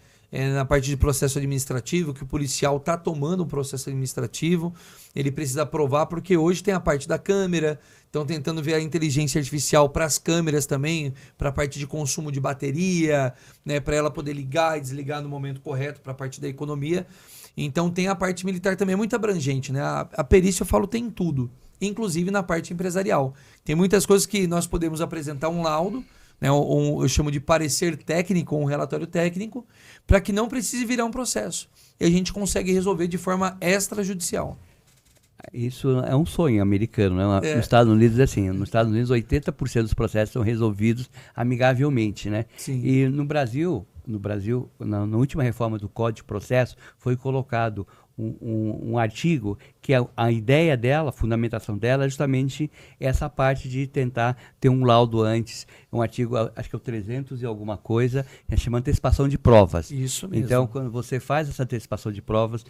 Na parte de processo administrativo, que o policial está tomando um processo administrativo, ele precisa provar, porque hoje tem a parte da câmera, estão tentando ver a inteligência artificial para as câmeras também, para a parte de consumo de bateria, né, para ela poder ligar e desligar no momento correto, para a parte da economia. Então tem a parte militar também, é muito abrangente, né? A perícia, eu falo, tem tudo, inclusive na parte empresarial. Tem muitas coisas que nós podemos apresentar um laudo, né, eu chamo de parecer técnico, um relatório técnico, para que não precise virar um processo. E a gente consegue resolver de forma extrajudicial. Isso é um sonho americano, né? Nos Estados Unidos é assim, nos Estados Unidos 80% dos processos são resolvidos amigavelmente, né? Sim. E no Brasil, na última reforma do Código de Processo, foi colocado um artigo que a ideia dela, a fundamentação dela é justamente essa parte de tentar ter um laudo antes, um artigo, acho que é o 300 e alguma coisa, que chama antecipação de provas. Isso mesmo. Então, quando você faz essa antecipação de provas,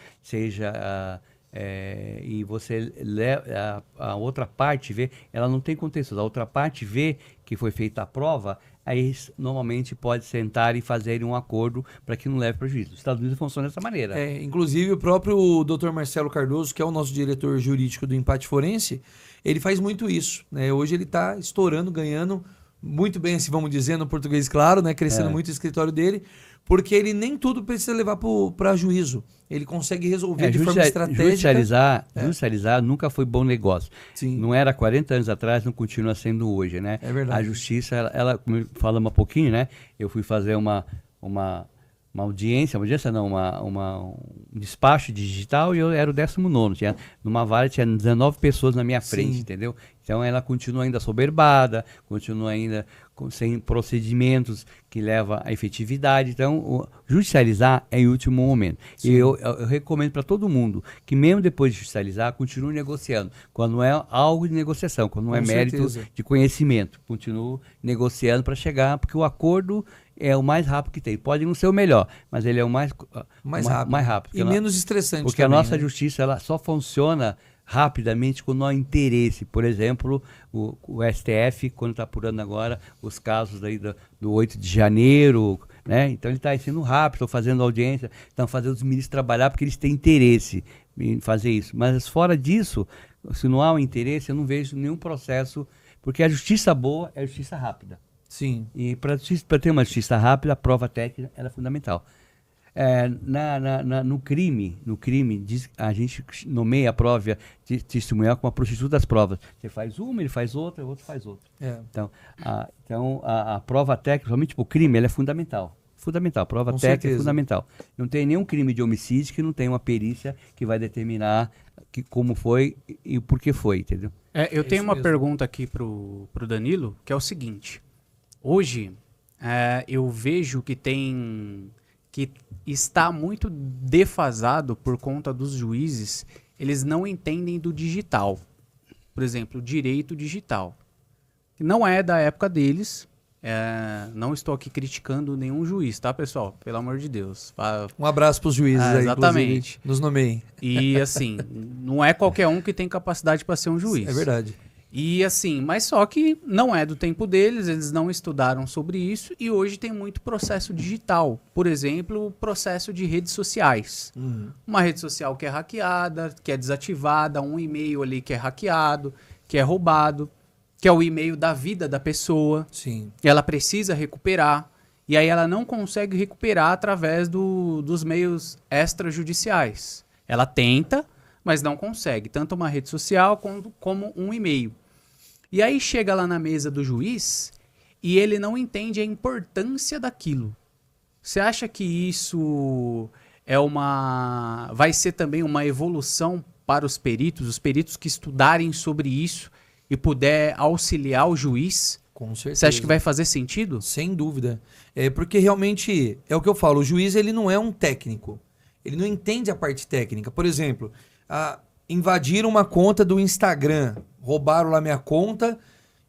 e você leva a outra parte vê, ela não tem contexto, a outra parte vê que foi feita a prova, aí normalmente pode sentar e fazer um acordo para que não leve prejuízo. Os Estados Unidos funcionam dessa maneira. Inclusive o próprio Dr. Marcelo Cardoso, que é o nosso diretor jurídico do Empate Forense, ele faz muito isso, né? Hoje ele está estourando, ganhando muito bem, assim, vamos dizer, no português claro, né? Crescendo muito o escritório dele, porque ele nem tudo precisa levar para juízo. Ele consegue resolver de forma estratégica. Judicializar nunca foi bom negócio. Sim. Não era 40 anos atrás, não continua sendo hoje, né? É verdade. A justiça, ela falamos um pouquinho, né? Eu fui fazer uma audiência não, um despacho digital, e eu era o 19º. Numa vara tinha 19 pessoas na minha frente, entendeu? Então ela continua ainda soberbada, continua ainda sem procedimentos que levam à efetividade. Então, judicializar é em último momento. E eu recomendo para todo mundo que mesmo depois de judicializar, continue negociando. Quando é algo de negociação, quando não é mérito de conhecimento, continue negociando para chegar, porque o acordo é o mais rápido que tem. Pode não ser o melhor, mas ele é o mais rápido. E menos estressante porque também, a nossa né? justiça ela só funciona rapidamente quando há interesse. Por exemplo, o STF, quando está apurando agora os casos aí do 8 de janeiro, né? Então ele está sendo rápido, estão fazendo audiência, estão fazendo os ministros trabalhar porque eles têm interesse em fazer isso. Mas fora disso, se não há um interesse, eu não vejo nenhum processo, porque a justiça boa é a justiça rápida. Sim. E para ter uma justiça rápida, a prova técnica era fundamental. No crime, a gente nomeia a prova testemunhal como a prostituta das provas. Você faz uma, ele faz outra, o outro faz outra. Então, a prova técnica, somente para o crime, ela é fundamental. Fundamental, a prova técnica é fundamental. Não tem nenhum crime de homicídio que não tenha uma perícia que vai determinar como foi e por que foi, entendeu? Eu tenho uma pergunta aqui pro Danilo, que é o seguinte. Hoje, eu vejo que está muito defasado por conta dos juízes, eles não entendem do digital. Por exemplo, direito digital. que não é da época deles. Não estou aqui criticando nenhum juiz, tá, pessoal? Pelo amor de Deus. Um abraço pros juízes aí, exatamente. Nos nomeiem. E assim, não é qualquer um que tem capacidade para ser um juiz. É verdade. E assim, mas só que não é do tempo deles, eles não estudaram sobre isso e hoje tem muito processo digital. Por exemplo, o processo de redes sociais. Uma rede social que é hackeada, que é desativada, um e-mail ali que é hackeado, que é roubado, que é o e-mail da vida da pessoa. Sim. Ela precisa recuperar. E aí ela não consegue recuperar através dos meios extrajudiciais. Ela tenta, mas não consegue. Tanto uma rede social como um e-mail. E aí chega lá na mesa do juiz e ele não entende a importância daquilo. Você acha que isso vai ser também uma evolução para os peritos que estudarem sobre isso e puder auxiliar o juiz? Com certeza. Você acha que vai fazer sentido? Sem dúvida. Porque realmente, é o que eu falo, o juiz ele não é um técnico. Ele não entende a parte técnica. Por exemplo, invadiram uma conta do Instagram, roubaram lá minha conta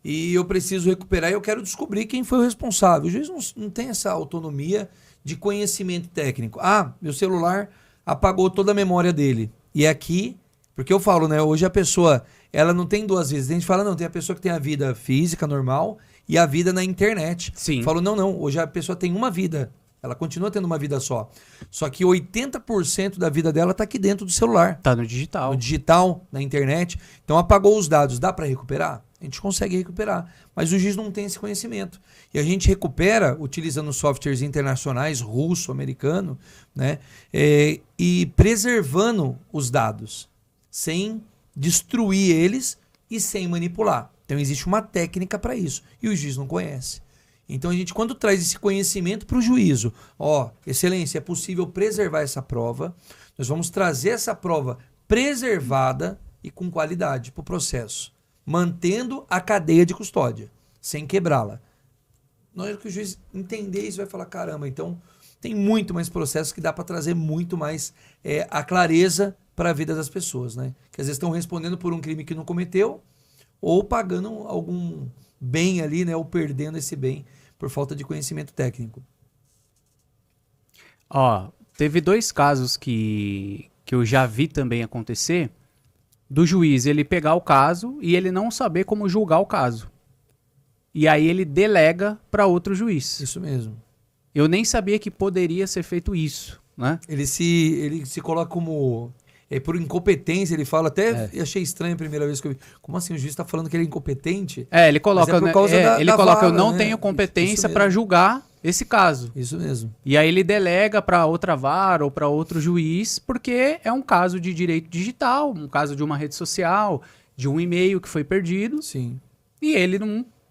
e eu preciso recuperar e eu quero descobrir quem foi o responsável. O juiz não tem essa autonomia de conhecimento técnico. Meu celular apagou toda a memória dele. E aqui, porque eu falo, né, hoje a pessoa, ela não tem duas vidas. A gente fala, não, tem a pessoa que tem a vida física normal e a vida na internet. Sim. Falo, não, hoje a pessoa tem uma vida. Ela continua tendo uma vida só. Só que 80% da vida dela está aqui dentro do celular. Tá no digital. No digital, na internet. Então apagou os dados. Dá para recuperar? A gente consegue recuperar. Mas o juiz não tem esse conhecimento. E a gente recupera utilizando softwares internacionais, russo, americano, né? E preservando os dados. Sem destruir eles e sem manipular. Então existe uma técnica para isso. E o juiz não conhece. Então a gente, quando traz esse conhecimento para o juízo, excelência, é possível preservar essa prova, nós vamos trazer essa prova preservada e com qualidade para o processo, mantendo a cadeia de custódia, sem quebrá-la. Na hora que o juiz entender isso, vai falar, caramba, então tem muito mais processos que dá para trazer muito mais a clareza para a vida das pessoas, né? Que às vezes estão respondendo por um crime que não cometeu ou pagando algum bem ali, né? Ou perdendo esse bem por falta de conhecimento técnico. Teve 2 casos que eu já vi também acontecer, do juiz ele pegar o caso e ele não saber como julgar o caso. E aí ele delega para outro juiz. Isso mesmo. Eu nem sabia que poderia ser feito isso, né? Ele se coloca como... por incompetência, ele fala, eu achei estranho a primeira vez que eu vi. Como assim, o juiz está falando que ele é incompetente? Ele coloca, mas é por causa da coloca, eu vara, não né? tenho competência para julgar esse caso. Isso mesmo. E aí ele delega para outra vara ou para outro juiz, porque é um caso de direito digital, um caso de uma rede social, de um e-mail que foi perdido. Sim. E ele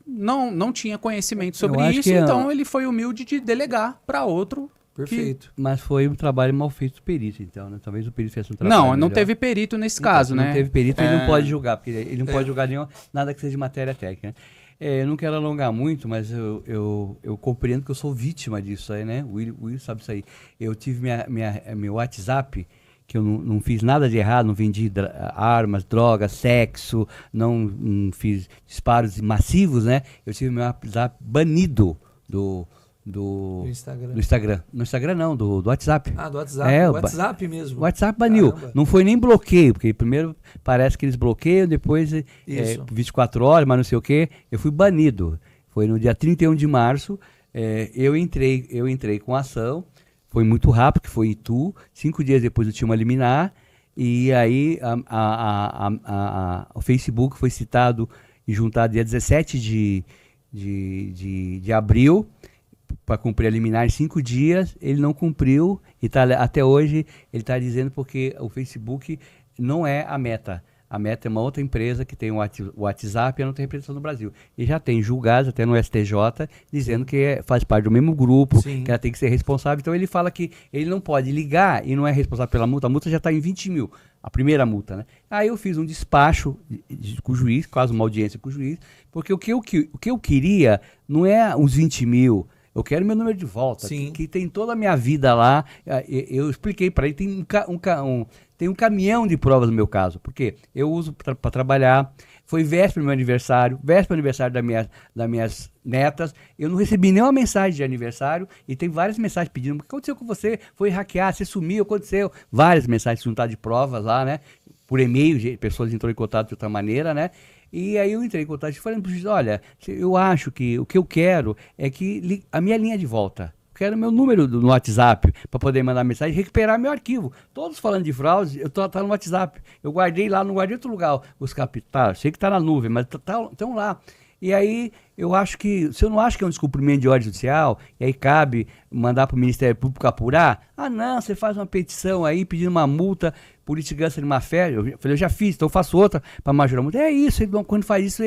não tinha conhecimento sobre acho isso, que então ele foi humilde de delegar para outro. Perfeito. Mas foi um trabalho mal feito do perito, então, né? Talvez o perito fizesse um trabalho Não melhor. teve perito nesse Então, caso, se né? não teve perito, ele não pode julgar, porque ele não pode julgar nada que seja de matéria técnica. Eu não quero alongar muito, mas eu compreendo que eu sou vítima disso aí, né? O Will sabe isso aí. Eu tive meu WhatsApp, que eu não fiz nada de errado, não vendi armas, drogas, sexo, não fiz disparos massivos, né? Eu tive meu WhatsApp banido do Instagram. No Instagram não, do WhatsApp. Do WhatsApp. O WhatsApp mesmo. O WhatsApp baniu. Caramba. Não foi nem bloqueio, porque primeiro parece que eles bloqueiam, depois 24 horas, mas não sei o quê. Eu fui banido. Foi no dia 31 de março, eu entrei com ação. Foi muito rápido, que foi em Itu. 5 dias depois eu tinha uma liminar. E aí o Facebook foi citado e juntado dia 17 de abril, para cumprir a liminar em 5 dias, ele não cumpriu e até hoje ele está dizendo porque o Facebook não é a Meta. A Meta é uma outra empresa que tem o WhatsApp e não tem representação no Brasil. E já tem julgados até no STJ dizendo que faz parte do mesmo grupo, Sim. que ela tem que ser responsável. Então ele fala que ele não pode ligar e não é responsável pela multa. A multa já está em 20 mil, a primeira multa, né? Aí eu fiz um despacho com o juiz, quase uma audiência com o juiz, porque o que eu queria não é os 20 mil, Eu quero meu número de volta. Sim. Que tem toda a minha vida lá. Eu expliquei para ele, tem um caminhão de provas no meu caso. Porque eu uso para trabalhar. Foi véspera do meu aniversário, véspera do aniversário das minhas netas. Eu não recebi nenhuma mensagem de aniversário e tem várias mensagens pedindo: o que aconteceu com você? Foi hackear, você sumiu, aconteceu. Várias mensagens juntadas de provas lá, né? Por e-mail, pessoas entrou em contato de outra maneira, né? E aí eu entrei em contato e falei pro juiz: olha, eu acho que o que eu quero é que a minha linha de volta. Quero meu número no WhatsApp para poder mandar mensagem e recuperar meu arquivo. Todos falando de fraude, tá no WhatsApp. Eu guardei lá, não guardei em outro lugar. Os capitais, sei que tá na nuvem, mas estão lá. E aí, eu acho que, se eu não acho que é um descumprimento de ordem judicial, e aí cabe mandar para o Ministério Público apurar, não, você faz uma petição aí pedindo uma multa por litigância de má fé. Eu falei, eu já fiz, então eu faço outra para majorar a multa. É isso, quando faz isso,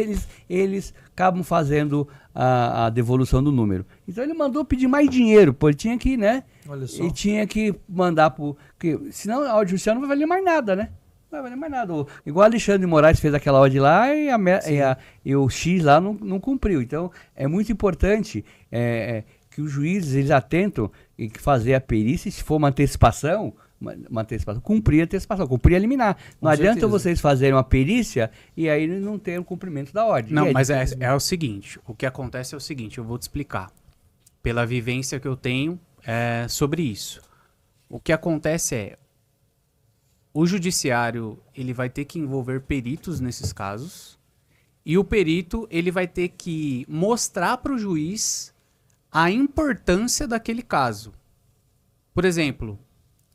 eles acabam fazendo a devolução do número. Então ele mandou pedir mais dinheiro, pô, ele tinha que, né? Olha só. Ele tinha que mandar porque senão a ordem judicial não vai valer mais nada, né? Não vai valer mais nada. Igual Alexandre de Moraes fez aquela ordem lá e o X lá não cumpriu. Então, é muito importante que os juízes eles atentam em fazer a perícia, se for uma antecipação, cumprir a antecipação, cumprir a liminar. Não adianta vocês fazerem uma perícia e aí não ter o cumprimento da ordem. Não, mas é o seguinte, o que acontece é o seguinte, eu vou te explicar. Pela vivência que eu tenho sobre isso. O que acontece o judiciário ele vai ter que envolver peritos nesses casos e o perito ele vai ter que mostrar para o juiz a importância daquele caso. Por exemplo,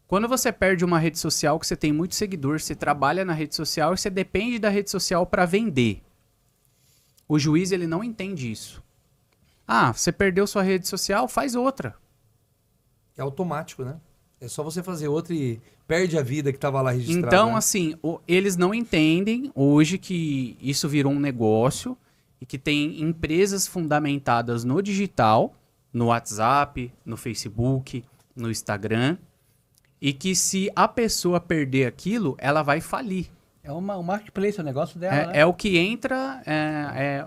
quando você perde uma rede social que você tem muito seguidor, você trabalha na rede social e você depende da rede social para vender. O juiz ele não entende isso. Você perdeu sua rede social, faz outra. É automático, né? É só você fazer outra e perde a vida que estava lá registrada. Então, né? assim, eles não entendem hoje que isso virou um negócio e que tem empresas fundamentadas no digital, no WhatsApp, no Facebook, no Instagram, e que se a pessoa perder aquilo, ela vai falir. É um marketplace, o negócio dela, né? É o que entra,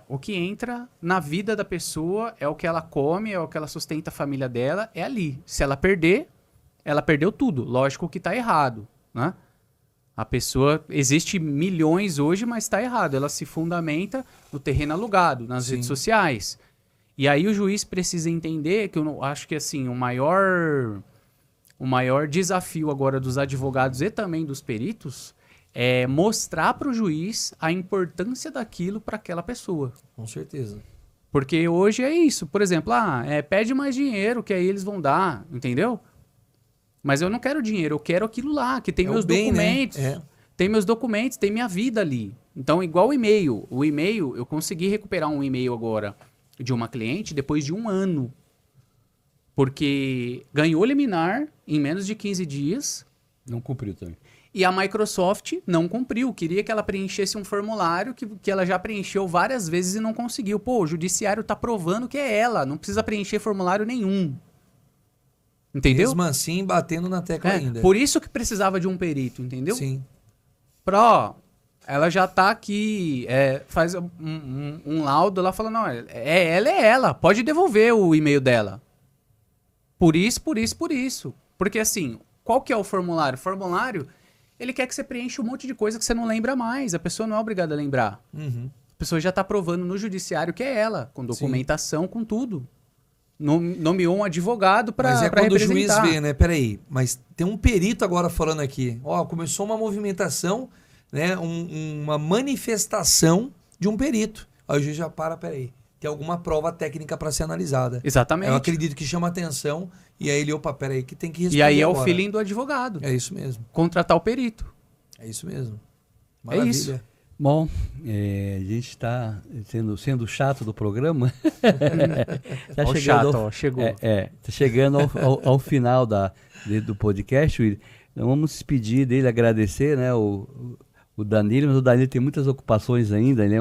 o que entra na vida da pessoa, é o que ela come, é o que ela sustenta a família dela, é ali. Se ela perder, ela perdeu tudo. Lógico que está errado, né? A pessoa, existe milhões hoje, mas está errado. Ela se fundamenta no terreno alugado, nas redes sociais. E aí o juiz precisa entender que eu acho que assim, o maior desafio agora dos advogados e também dos peritos é mostrar para o juiz a importância daquilo para aquela pessoa. Com certeza. Porque hoje é isso. Por exemplo, pede mais dinheiro que aí eles vão dar, entendeu? Mas eu não quero dinheiro, eu quero aquilo lá, que tem meus documentos. Né? Tem meus documentos, tem minha vida ali. Então, igual o e-mail. O e-mail, eu consegui recuperar um e-mail agora de uma cliente depois de 1 ano. Porque ganhou liminar em menos de 15 dias. Não cumpriu também. E a Microsoft não cumpriu. Queria que ela preenchesse um formulário que ela já preencheu várias vezes e não conseguiu. Pô, o judiciário tá provando que é ela. Não precisa preencher formulário nenhum. Entendeu? Mesmo assim, batendo na tecla ainda. Por isso que precisava de um perito, entendeu? Sim. Ela já tá aqui, faz um laudo lá falando, não, ela, pode devolver o e-mail dela. Por isso. Porque assim, qual que é o formulário? O formulário, ele quer que você preencha um monte de coisa que você não lembra mais. A pessoa não é obrigada a lembrar. Uhum. A pessoa já tá provando no judiciário que é ela, com documentação, com tudo. Nomeou um advogado para representar. Mas quando o juiz vê, né? Peraí, mas tem um perito agora falando aqui. Começou uma movimentação, né? Uma manifestação de um perito. Aí o juiz já peraí. Tem alguma prova técnica para ser analisada. Exatamente. Eu acredito que chama atenção e aí ele, peraí, que tem que responder. E aí agora. É o feeling do advogado. É isso mesmo. Contratar o perito. É isso mesmo. Maravilha. É isso. Bom, a gente está sendo chato do programa. Chegou. Tá chegando ao final do podcast. Então, vamos despedir dele, agradecer, né, o Danilo, mas o Danilo tem muitas ocupações ainda, ele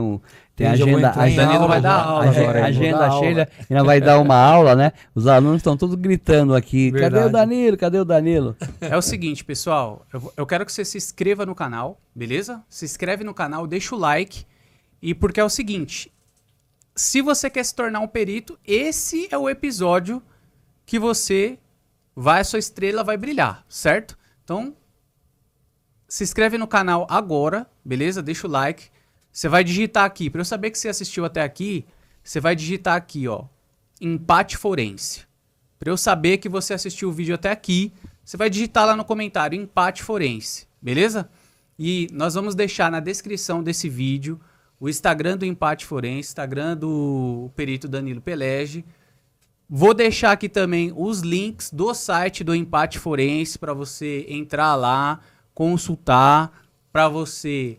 tem agenda. O Danilo vai dar aula agora. Agenda cheia, ainda vai dar uma aula, né? Os alunos estão todos gritando aqui, Verdade. Cadê o Danilo? Cadê o Danilo? É o seguinte, pessoal, eu quero que você se inscreva no canal, beleza? Se inscreve no canal, deixa o like, e porque é o seguinte, se você quer se tornar um perito, esse é o episódio que a sua estrela vai brilhar, certo? Então, se inscreve no canal agora, beleza? Deixa o like. Você vai digitar aqui, para eu saber que você assistiu até aqui, você vai digitar aqui, ó, empate forense. Para eu saber que você assistiu o vídeo até aqui, você vai digitar lá no comentário, empate forense, beleza? E nós vamos deixar na descrição desse vídeo o Instagram do Empate Forense, Instagram do perito Danilo Pelege. Vou deixar aqui também os links do site do Empate Forense para você entrar lá, consultar, para você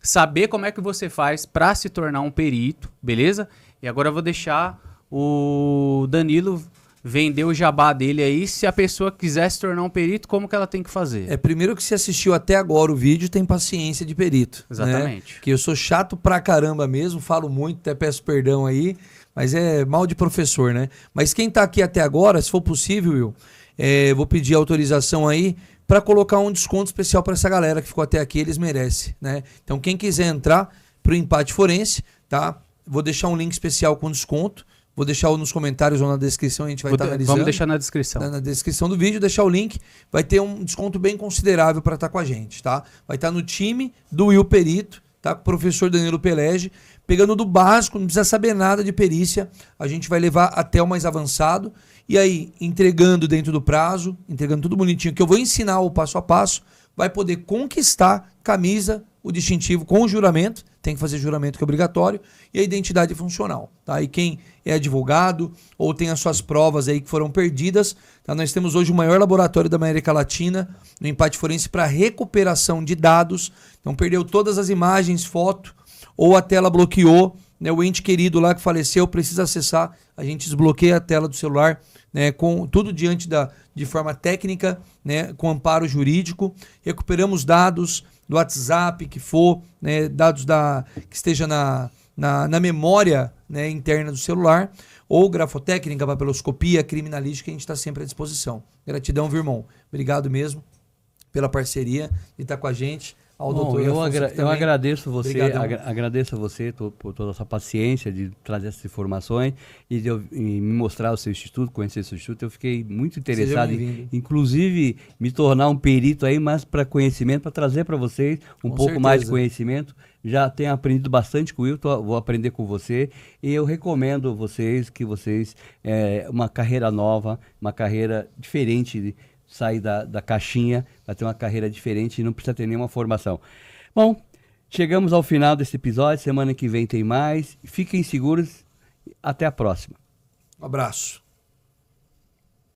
saber como é que você faz para se tornar um perito, beleza? E agora eu vou deixar o Danilo vender o jabá dele aí. Se a pessoa quiser se tornar um perito, como que ela tem que fazer? Primeiro que você assistiu até agora o vídeo, tem paciência de perito. Exatamente. Né? Que eu sou chato pra caramba mesmo, falo muito, até peço perdão aí, mas é mal de professor, né? Mas quem tá aqui até agora, se for possível, Will, vou pedir autorização aí para colocar um desconto especial para essa galera que ficou até aqui, eles merecem, né? Então quem quiser entrar pro Empate Forense, tá? Vou deixar um link especial com desconto. Vou deixar nos comentários ou na descrição, a gente vai estar analisando. Vamos deixar na descrição. Na descrição do vídeo, deixar o link. Vai ter um desconto bem considerável para estar com a gente, tá? Vai estar no time do Will Perito, tá? Com o professor Danilo Pelege. Pegando do básico, não precisa saber nada de perícia. A gente vai levar até o mais avançado. E aí, entregando dentro do prazo, entregando tudo bonitinho, que eu vou ensinar o passo a passo, vai poder conquistar camisa, o distintivo com o juramento, tem que fazer juramento que é obrigatório, e a identidade funcional, tá? E quem é advogado ou tem as suas provas aí que foram perdidas, tá? Nós temos hoje o maior laboratório da América Latina no Empate Forense para recuperação de dados. Então perdeu todas as imagens, foto, ou a tela bloqueou, né? O ente querido lá que faleceu precisa acessar, a gente desbloqueia a tela do celular, né? Com tudo de forma técnica, né? Com amparo jurídico, recuperamos dados do WhatsApp que for, né, dados que esteja na memória, né, interna do celular, ou grafotécnica, papiloscopia, criminalística, a gente está sempre à disposição. Gratidão, viu, irmão? Obrigado mesmo pela parceria de estar com a gente. Ao doutor eu agradeço você, agradeço a você por toda a sua paciência de trazer essas informações e de me mostrar o seu instituto, conhecer o seu instituto. Eu fiquei muito interessado em, inclusive, me tornar um perito aí, mais para conhecimento, para trazer para vocês um pouco mais de conhecimento. Já tenho aprendido bastante com o Will, vou aprender com você e eu recomendo que vocês, uma carreira nova, uma carreira diferente, sair da caixinha, vai ter uma carreira diferente e não precisa ter nenhuma formação. Bom, chegamos ao final desse episódio, semana que vem tem mais. Fiquem seguros, até a próxima. Um abraço.